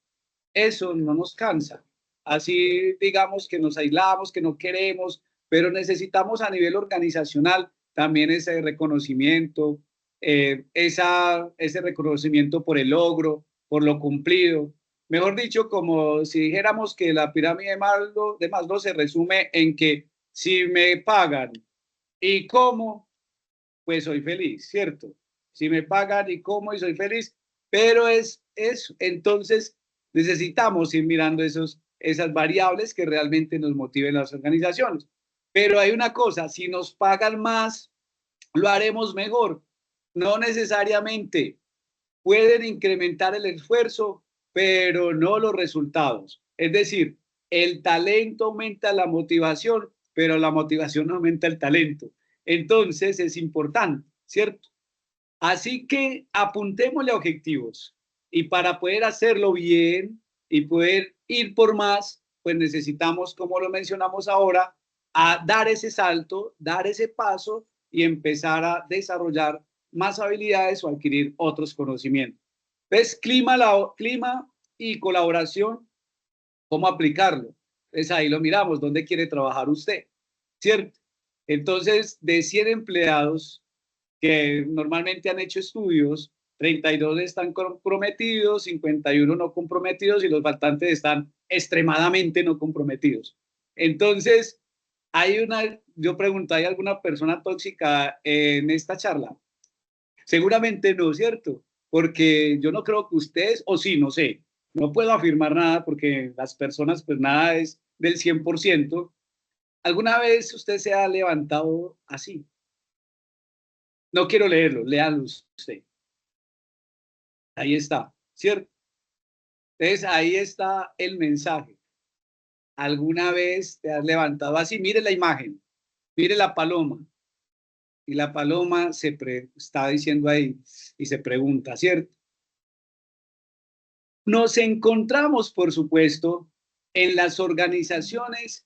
Eso no nos cansa. Así digamos que nos aislamos, que no queremos, pero necesitamos a nivel organizacional también ese reconocimiento, ese reconocimiento por el logro, por lo cumplido. Mejor dicho, como si dijéramos que la pirámide de Maslow se resume en que si me pagan y cómo, pues soy feliz, ¿cierto? Si me pagan y como y soy feliz, pero es eso. Entonces necesitamos ir mirando esas variables que realmente nos motiven las organizaciones. Pero hay una cosa, si nos pagan más, lo haremos mejor. No necesariamente pueden incrementar el esfuerzo, pero no los resultados. Es decir, el talento aumenta la motivación, pero la motivación no aumenta el talento. Entonces es importante, ¿cierto? Así que apuntémosle a objetivos y para poder hacerlo bien y poder ir por más, pues necesitamos, como lo mencionamos ahora, a dar ese salto, dar ese paso y empezar a desarrollar más habilidades o adquirir otros conocimientos. Entonces, clima y colaboración, ¿cómo aplicarlo? Entonces ahí lo miramos, ¿dónde quiere trabajar usted? ¿Cierto? Entonces, de 100 empleados que normalmente han hecho estudios, 32 están comprometidos, 51 no comprometidos y los faltantes están extremadamente no comprometidos. Entonces, yo pregunto, ¿hay alguna persona tóxica en esta charla? Seguramente no, ¿cierto? Porque yo no creo que ustedes, o sí, no sé, no puedo afirmar nada porque las personas, pues nada es del 100%. ¿Alguna vez usted se ha levantado así? No quiero leerlo, léalo usted. Ahí está, ¿cierto? Entonces ahí está el mensaje. ¿Alguna vez te has levantado así? Mire la imagen, mire la paloma. Y la paloma está diciendo ahí y se pregunta, ¿cierto? Nos encontramos, por supuesto, en las organizaciones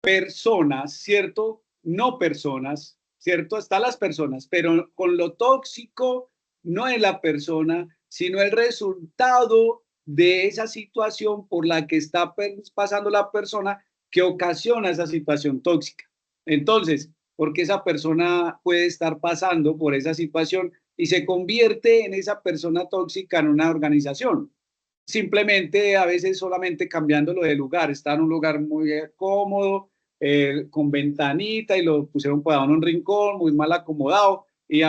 personas, ¿cierto? No personas, ¿cierto? Están las personas, pero con lo tóxico no es la persona, sino el resultado de esa situación por la que está pasando la persona que ocasiona esa situación tóxica. Entonces, porque esa persona puede estar pasando por esa situación y se convierte en esa persona tóxica en una organización. Simplemente a veces solamente cambiándolo de lugar, está en un lugar muy cómodo, con ventanita y lo pusieron por en un rincón, muy mal acomodado y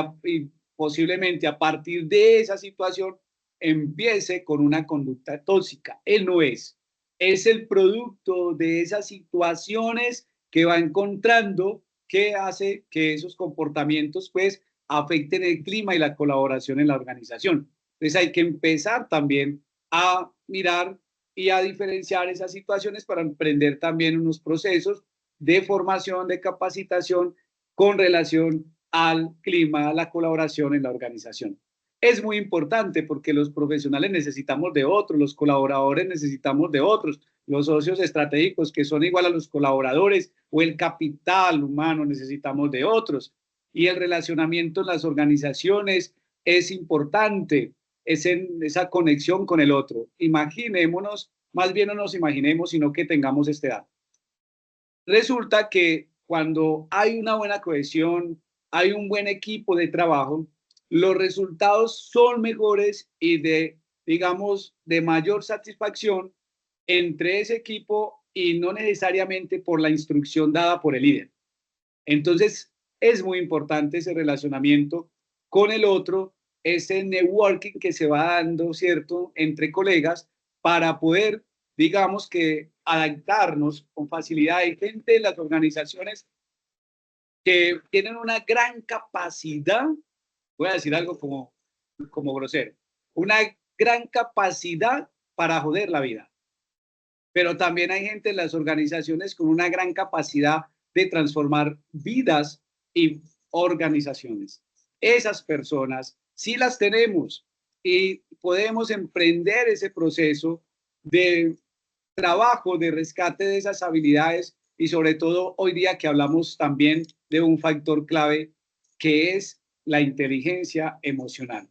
posiblemente a partir de esa situación empiece con una conducta tóxica. Él no es el producto de esas situaciones que va encontrando que hace que esos comportamientos pues afecten el clima y la colaboración en la organización. Entonces hay que empezar también a mirar y a diferenciar esas situaciones para emprender también unos procesos de formación, de capacitación con relación al clima, a la colaboración en la organización. Es muy importante porque los profesionales necesitamos de otros, los colaboradores necesitamos de otros, los socios estratégicos que son igual a los colaboradores o el capital humano necesitamos de otros. Y el relacionamiento en las organizaciones es importante, es en esa conexión con el otro. Imaginémonos, más bien no nos imaginemos, sino que tengamos este dato. Resulta que cuando hay una buena cohesión, hay un buen equipo de trabajo, los resultados son mejores y digamos, de mayor satisfacción entre ese equipo y no necesariamente por la instrucción dada por el líder. Entonces, es muy importante ese relacionamiento con el otro, ese networking que se va dando, ¿cierto?, entre colegas para poder, digamos que, adaptarnos con facilidad. Hay gente en las organizaciones que tienen una gran capacidad, voy a decir algo como grosero, una gran capacidad para joder la vida. Pero también hay gente en las organizaciones con una gran capacidad de transformar vidas y organizaciones. Esas personas sí las tenemos y podemos emprender ese proceso de trabajo, de rescate de esas habilidades y sobre todo hoy día que hablamos también de un factor clave que es la inteligencia emocional.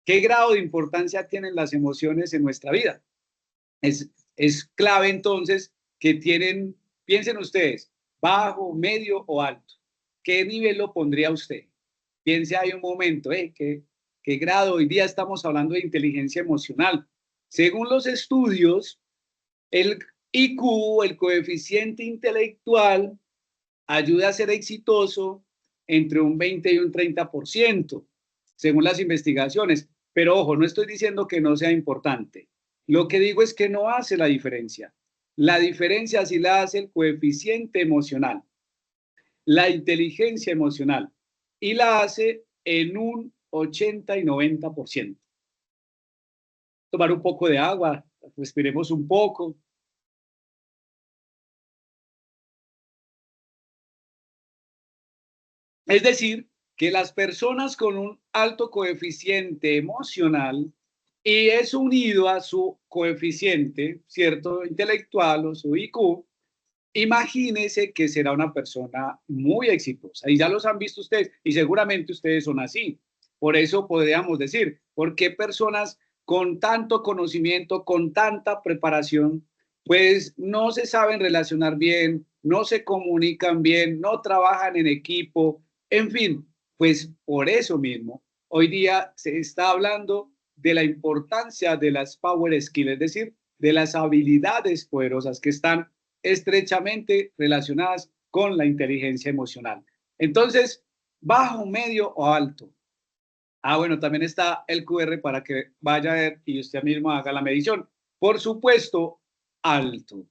¿Qué grado de importancia tienen las emociones en nuestra vida? Es clave entonces que piensen ustedes, bajo, medio o alto. ¿Qué nivel lo pondría usted? Piense ahí un momento, ¿qué grado? Hoy día estamos hablando de inteligencia emocional. Según los estudios, el IQ, el coeficiente intelectual, ayuda a ser exitoso entre un 20 y un 30%, según las investigaciones. Pero ojo, no estoy diciendo que no sea importante. Lo que digo es que no hace la diferencia. La diferencia sí la hace el coeficiente emocional, la inteligencia emocional, y la hace en un 80 y 90%. Tomar un poco de agua, respiremos un poco. Es decir, que las personas con un alto coeficiente emocional y es unido a su coeficiente, ¿cierto? Intelectual o su IQ, imagínese que será una persona muy exitosa. Y ya los han visto ustedes y seguramente ustedes son así. Por eso podríamos decir, ¿por qué personas con tanto conocimiento, con tanta preparación, pues no se saben relacionar bien, no se comunican bien, no trabajan en equipo, en fin, pues por eso mismo, hoy día se está hablando de la importancia de las power skills, es decir, de las habilidades poderosas que están estrechamente relacionadas con la inteligencia emocional. Entonces, bajo, medio o alto. Ah, bueno, también está el QR para que vaya a ver y usted mismo haga la medición. Por supuesto, alto.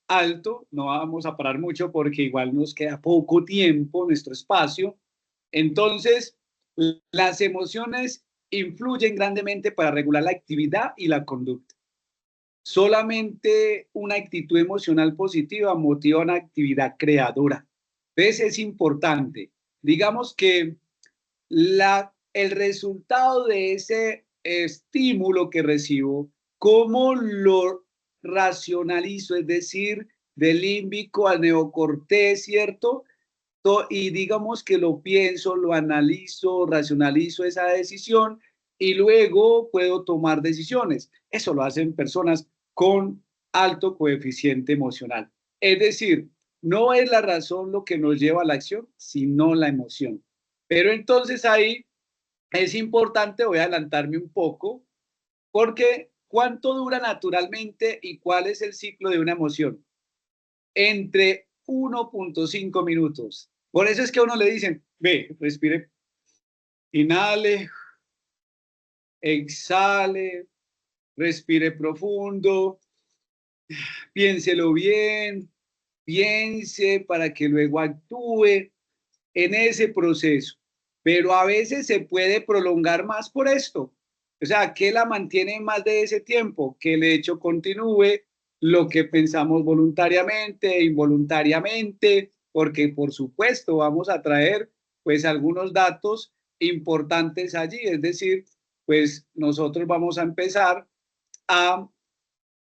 Alto, no vamos a parar mucho porque igual nos queda poco tiempo, nuestro espacio. Entonces, las emociones influyen grandemente para regular la actividad y la conducta. Solamente una actitud emocional positiva motiva una actividad creadora. Entonces, es importante. Digamos que el resultado de ese estímulo que recibo, cómo lo racionalizo, es decir, del límbico al neocortés, ¿cierto? Y digamos que lo pienso, lo analizo, racionalizo esa decisión y luego puedo tomar decisiones. Eso lo hacen personas con alto coeficiente emocional. Es decir, no es la razón lo que nos lleva a la acción, sino la emoción. Pero entonces ahí es importante, voy a adelantarme un poco, porque ¿cuánto dura naturalmente y cuál es el ciclo de una emoción? Entre 1.5 minutos. Por eso es que a uno le dicen, ve, respire, inhale, exhale, respire profundo, piénselo bien, piense para que luego actúe en ese proceso. Pero a veces se puede prolongar más por esto. O sea, ¿qué la mantiene más de ese tiempo? Que el hecho continúe, lo que pensamos voluntariamente e involuntariamente, porque por supuesto vamos a traer pues algunos datos importantes allí. Es decir, pues nosotros vamos a empezar a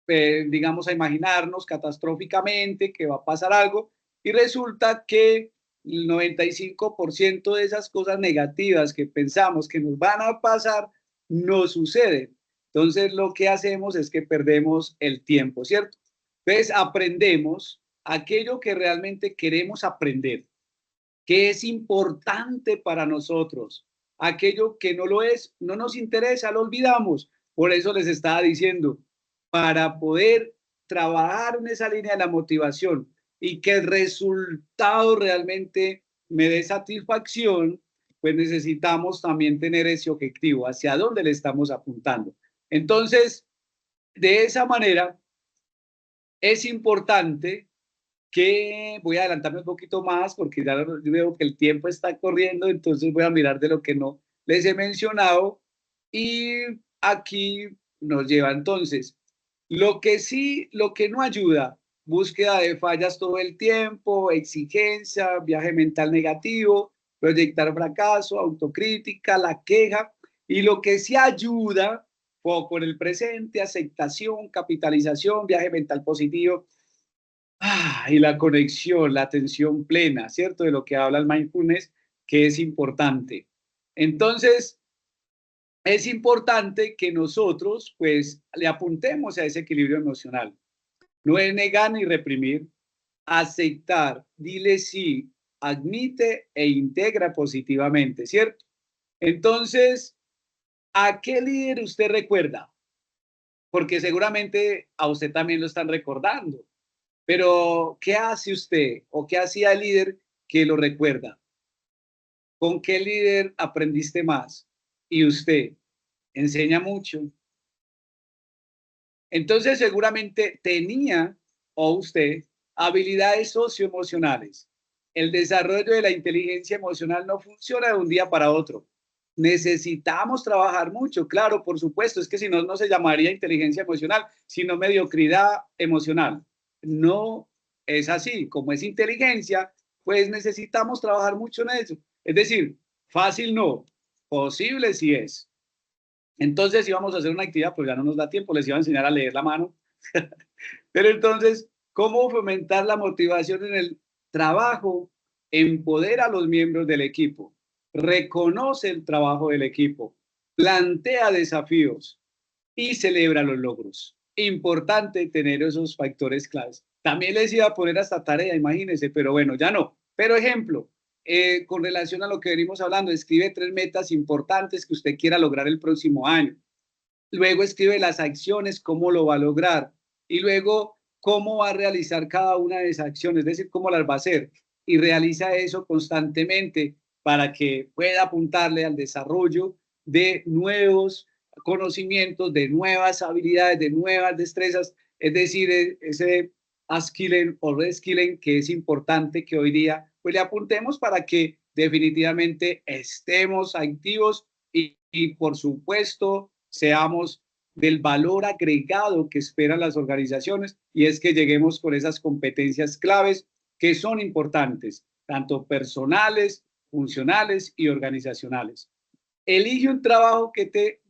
digamos, a imaginarnos catastróficamente que va a pasar algo y resulta que el 95% de esas cosas negativas que pensamos que nos van a pasar no suceden. Entonces lo que hacemos es que perdemos el tiempo, ¿cierto? Entonces aprendemos aquello que realmente queremos aprender, que es importante para nosotros. Aquello que no lo es, no nos interesa, lo olvidamos. Por eso les estaba diciendo, para poder trabajar en esa línea de la motivación y que el resultado realmente me dé satisfacción, pues necesitamos también tener ese objetivo, hacia dónde le estamos apuntando. Entonces, de esa manera, es importante que voy a adelantarme un poquito más porque ya veo que el tiempo está corriendo, entonces voy a mirar de lo que no les he mencionado y aquí nos lleva entonces. Lo que sí, lo que no ayuda, búsqueda de fallas todo el tiempo, exigencia, viaje mental negativo, proyectar fracaso, autocrítica, la queja, y lo que sí ayuda, foco en el presente, aceptación, capitalización, viaje mental positivo. Y la conexión, la atención plena, ¿cierto? De lo que habla el mindfulness, que es importante. Entonces, es importante que nosotros, pues, le apuntemos a ese equilibrio emocional. No es negar ni reprimir, aceptar, dile sí, admite e integra positivamente, ¿cierto? Entonces, ¿a qué líder usted recuerda? Porque seguramente a usted también lo están recordando. Pero, ¿qué hace usted o qué hacía el líder que lo recuerda? ¿Con qué líder aprendiste más? Y usted enseña mucho. Entonces, seguramente tenía o usted habilidades socioemocionales. El desarrollo de la inteligencia emocional no funciona de un día para otro. Necesitamos trabajar mucho, claro, por supuesto, es que si no, no se llamaría inteligencia emocional, sino mediocridad emocional. No es así, como es inteligencia, pues necesitamos trabajar mucho en eso. Es decir, fácil no, posible sí es. Entonces, si vamos a hacer una actividad, pues ya no nos da tiempo, les iba a enseñar a leer la mano. Pero entonces, ¿cómo fomentar la motivación en el trabajo? Empodera a los miembros del equipo, reconoce el trabajo del equipo, plantea desafíos, y celebra los logros. Importante tener esos factores claves. También les iba a poner hasta tarea, imagínense, pero bueno, ya no. Pero ejemplo, con relación a lo que venimos hablando, escribe 3 metas importantes que usted quiera lograr el próximo año. Luego escribe las acciones, cómo lo va a lograr. Y luego, cómo va a realizar cada una de esas acciones, es decir, cómo las va a hacer. Y realiza eso constantemente para que pueda apuntarle al desarrollo de nuevos conocimientos, de nuevas habilidades, de nuevas destrezas, es decir, ese upskilling o reskilling que es importante que hoy día pues le apuntemos para que definitivamente estemos activos y por supuesto seamos del valor agregado que esperan las organizaciones y es que lleguemos con esas competencias claves que son importantes, tanto personales, funcionales y organizacionales. Elige un trabajo que te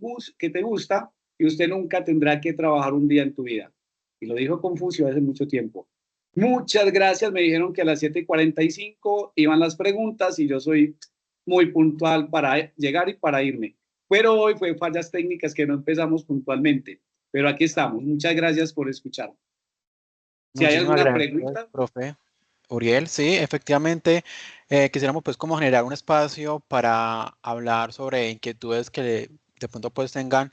gusta y usted nunca tendrá que trabajar un día en tu vida. Y lo dijo Confucio hace mucho tiempo. Muchas gracias. Me dijeron que a las 7:45 iban las preguntas y yo soy muy puntual para llegar y para irme. Pero hoy fue fallas técnicas que no empezamos puntualmente. Pero aquí estamos. Muchas gracias por escuchar. Si hay Muchísimas alguna gracias, pregunta, profe Uriel. Sí, efectivamente, quisiéramos pues como generar un espacio para hablar sobre inquietudes que de pronto pues tengan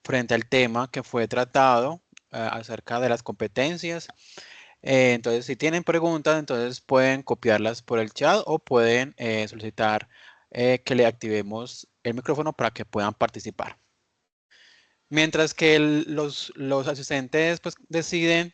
frente al tema que fue tratado acerca de las competencias. Entonces, si tienen preguntas, entonces pueden copiarlas por el chat o pueden solicitar que le activemos el micrófono para que puedan participar. Mientras que los asistentes pues deciden,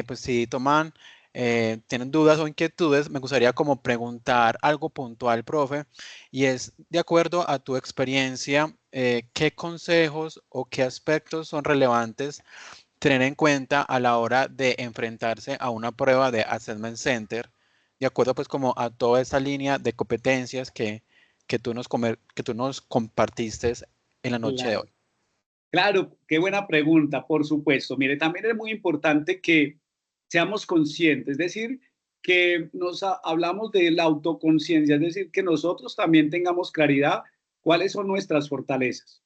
pues si toman, tienen dudas o inquietudes, me gustaría como preguntar algo puntual, profe, y es, de acuerdo a tu experiencia, ¿qué consejos o qué aspectos son relevantes tener en cuenta a la hora de enfrentarse a una prueba de Assessment Center, de acuerdo pues como a toda esa línea de competencias que tú nos compartiste en la noche de claro. hoy? Claro, qué buena pregunta, por supuesto. Mire, también es muy importante que seamos conscientes, es decir, que hablamos de la autoconciencia, es decir, que nosotros también tengamos claridad cuáles son nuestras fortalezas,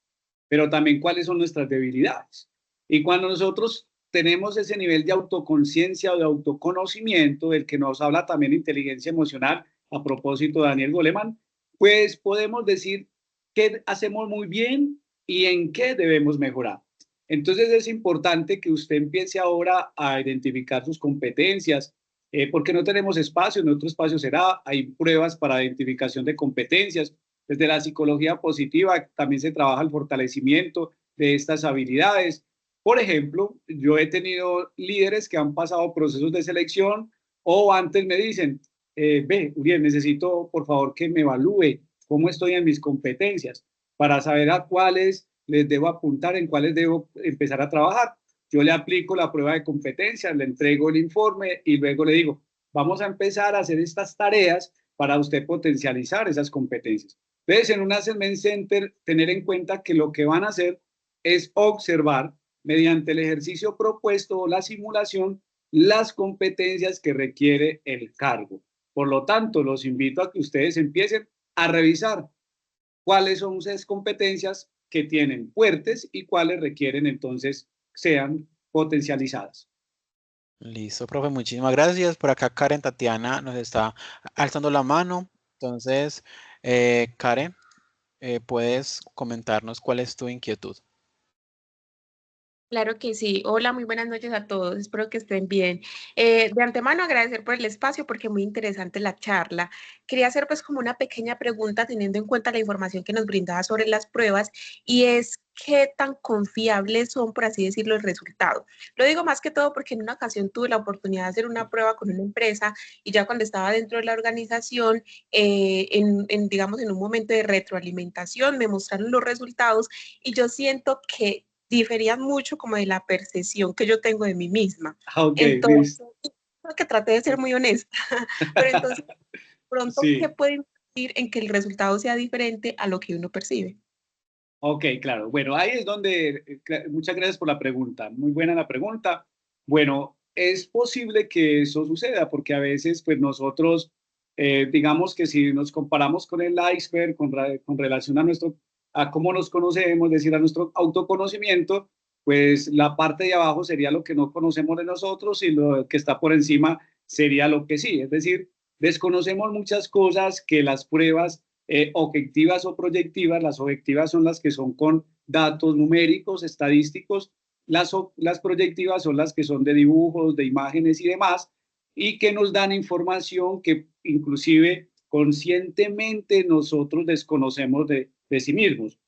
pero también cuáles son nuestras debilidades. Y cuando nosotros tenemos ese nivel de autoconciencia o de autoconocimiento, del que nos habla también inteligencia emocional, a propósito de Daniel Goleman, pues podemos decir qué hacemos muy bien y en qué debemos mejorar. Entonces es importante que usted empiece ahora a identificar sus competencias, porque no tenemos espacio, en otro espacio será, hay pruebas para identificación de competencias. Desde la psicología positiva también se trabaja el fortalecimiento de estas habilidades. Por ejemplo, yo he tenido líderes que han pasado procesos de selección o antes me dicen, ve, Uriel, necesito por favor que me evalúe cómo estoy en mis competencias para saber a cuáles les debo apuntar, en cuáles debo empezar a trabajar. Yo le aplico la prueba de competencias, le entrego el informe y luego le digo, vamos a empezar a hacer estas tareas para usted potencializar esas competencias. Entonces, en un Assessment Center, tener en cuenta que lo que van a hacer es observar mediante el ejercicio propuesto o la simulación las competencias que requiere el cargo. Por lo tanto, los invito a que ustedes empiecen a revisar cuáles son esas competencias que tienen fuertes y cuáles requieren entonces sean potencializadas. Listo, profe, muchísimas gracias. Por acá Karen Tatiana nos está alzando la mano. Entonces, Karen, ¿puedes comentarnos cuál es tu inquietud? Claro que sí. Hola, muy buenas noches a todos. Espero que estén bien. De antemano agradecer por el espacio porque muy interesante la charla. Quería hacer pues como una pequeña pregunta teniendo en cuenta la información que nos brindaba sobre las pruebas y es qué tan confiables son, por así decirlo, el resultado. Lo digo más que todo porque en una ocasión tuve la oportunidad de hacer una prueba con una empresa y ya cuando estaba dentro de la organización, digamos, en un momento de retroalimentación, me mostraron los resultados y yo siento que diferían mucho como de la percepción que yo tengo de mí misma. Ok, Entonces, listo. que traté de ser muy honesta, pero entonces, pronto, ¿qué Sí, puede influir en que el resultado sea diferente a lo que uno percibe? ok, claro. Bueno, ahí es donde, muchas gracias por la pregunta. Muy buena la pregunta. Bueno, es posible que eso suceda porque a veces, pues nosotros, digamos que si nos comparamos con el iceberg, con relación a a cómo nos conocemos, es decir, a nuestro autoconocimiento, pues la parte de abajo sería lo que no conocemos de nosotros y lo que está por encima sería lo que sí. Es decir, desconocemos muchas cosas que las pruebas objetivas o proyectivas, las objetivas son las que son con datos numéricos, estadísticos, las proyectivas son las que son de dibujos, de imágenes y demás, y que nos dan información que inclusive conscientemente nosotros desconocemos de sí mismos.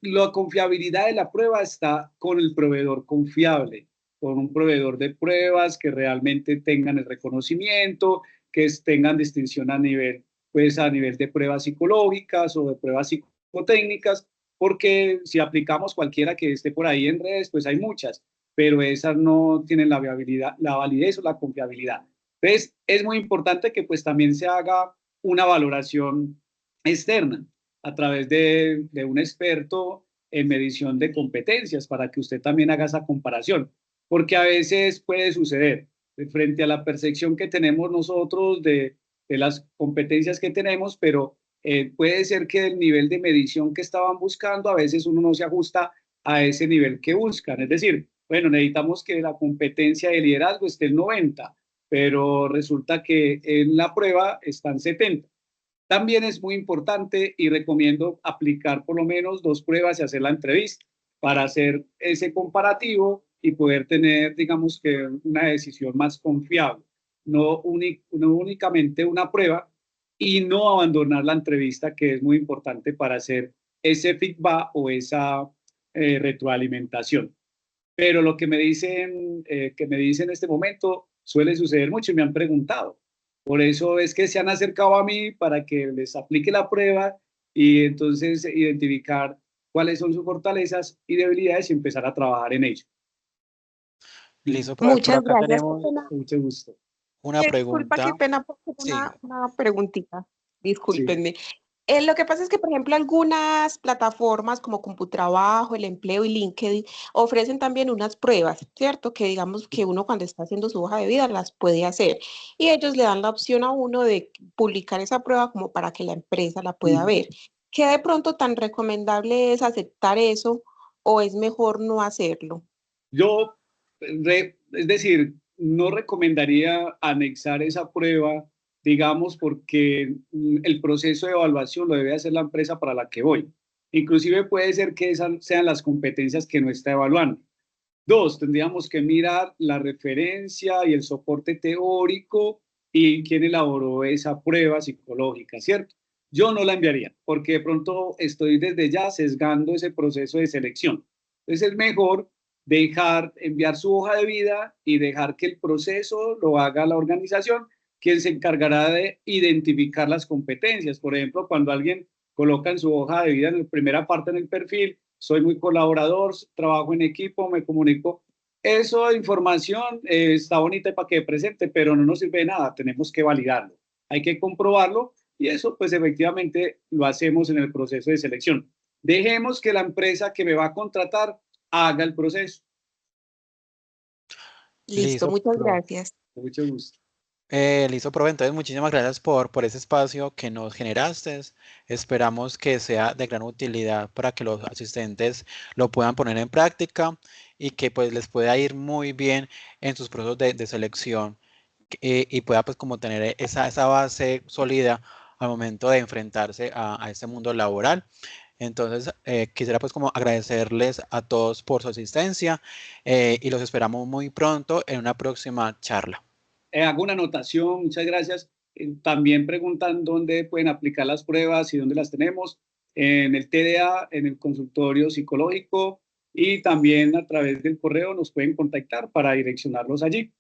La confiabilidad de la prueba está con el proveedor confiable, con un proveedor de pruebas que realmente tengan el reconocimiento, que tengan distinción a nivel, pues a nivel de pruebas psicológicas o de pruebas psicotécnicas, porque si aplicamos cualquiera que esté por ahí en redes, pues hay muchas, pero esas no tienen la viabilidad, la validez o la confiabilidad. Entonces, es muy importante que pues también se haga una valoración externa a través de un experto en medición de competencias para que usted también haga esa comparación, porque a veces puede suceder frente a la percepción que tenemos nosotros de las competencias que tenemos, pero puede ser que el nivel de medición que estaban buscando, a veces uno no se ajusta a ese nivel que buscan. Es decir, bueno, necesitamos que la competencia de liderazgo esté en 90, pero resulta que en la prueba están 70. También es muy importante y recomiendo aplicar por lo menos 2 pruebas y hacer la entrevista para hacer ese comparativo y poder tener, digamos que, una decisión más confiable. No únicamente una prueba y no abandonar la entrevista, que es muy importante para hacer ese feedback o esa retroalimentación. Pero lo que me dicen en este momento suele suceder mucho y me han preguntado. Por eso es que se han acercado a mí para que les aplique la prueba y entonces identificar cuáles son sus fortalezas y debilidades y empezar a trabajar en ello. Listo, por Muchas acá gracias. Qué tenemos pena. Con mucho gusto. una Disculpa, pregunta. qué pena, porque Sí, una preguntita. Sí. Discúlpenme. Lo que pasa es que, por ejemplo, algunas plataformas como Computrabajo, El Empleo y LinkedIn ofrecen también unas pruebas, ¿cierto? Que digamos que uno cuando está haciendo su hoja de vida las puede hacer. Y ellos le dan la opción a uno de publicar esa prueba como para que la empresa la pueda ver. ¿Qué de pronto tan recomendable es aceptar eso o es mejor no hacerlo? Yo, es decir, no recomendaría anexar esa prueba, digamos, porque el proceso de evaluación lo debe hacer la empresa para la que voy. Inclusive puede ser que esas sean las competencias que no está evaluando. 2, tendríamos que mirar la referencia y el soporte teórico y quién elaboró esa prueba psicológica, ¿cierto? Yo no la enviaría porque de pronto estoy desde ya sesgando ese proceso de selección. Entonces es mejor enviar su hoja de vida y dejar que el proceso lo haga la organización, quien se encargará de identificar las competencias. Por ejemplo, cuando alguien coloca en su hoja de vida en la primera parte en el perfil, soy muy colaborador, trabajo en equipo, me comunico. Eso de información está bonita para que presente, pero no nos sirve de nada, tenemos que validarlo, hay que comprobarlo y eso pues efectivamente lo hacemos en el proceso de selección. Dejemos que la empresa que me va a contratar haga el proceso. Listo, listo, muchas profe. gracias. Con mucho gusto. Listo, profe. Entonces, muchísimas gracias por ese espacio que nos generaste. Esperamos que sea de gran utilidad para que los asistentes lo puedan poner en práctica y que pues les pueda ir muy bien en sus procesos de selección y pueda pues como tener esa base sólida al momento de enfrentarse a este mundo laboral. Entonces, quisiera pues como agradecerles a todos por su asistencia y los esperamos muy pronto en una próxima charla. Hago una anotación, muchas gracias. También preguntan dónde pueden aplicar las pruebas y dónde las tenemos. En el TDA, en el consultorio psicológico y también a través del correo nos pueden contactar para direccionarlos allí.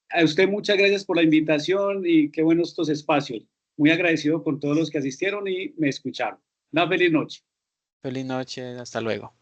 A usted muchas gracias por la invitación y qué buenos estos espacios. Muy agradecido con todos los que asistieron y me escucharon. Una feliz noche. Feliz noche, hasta luego.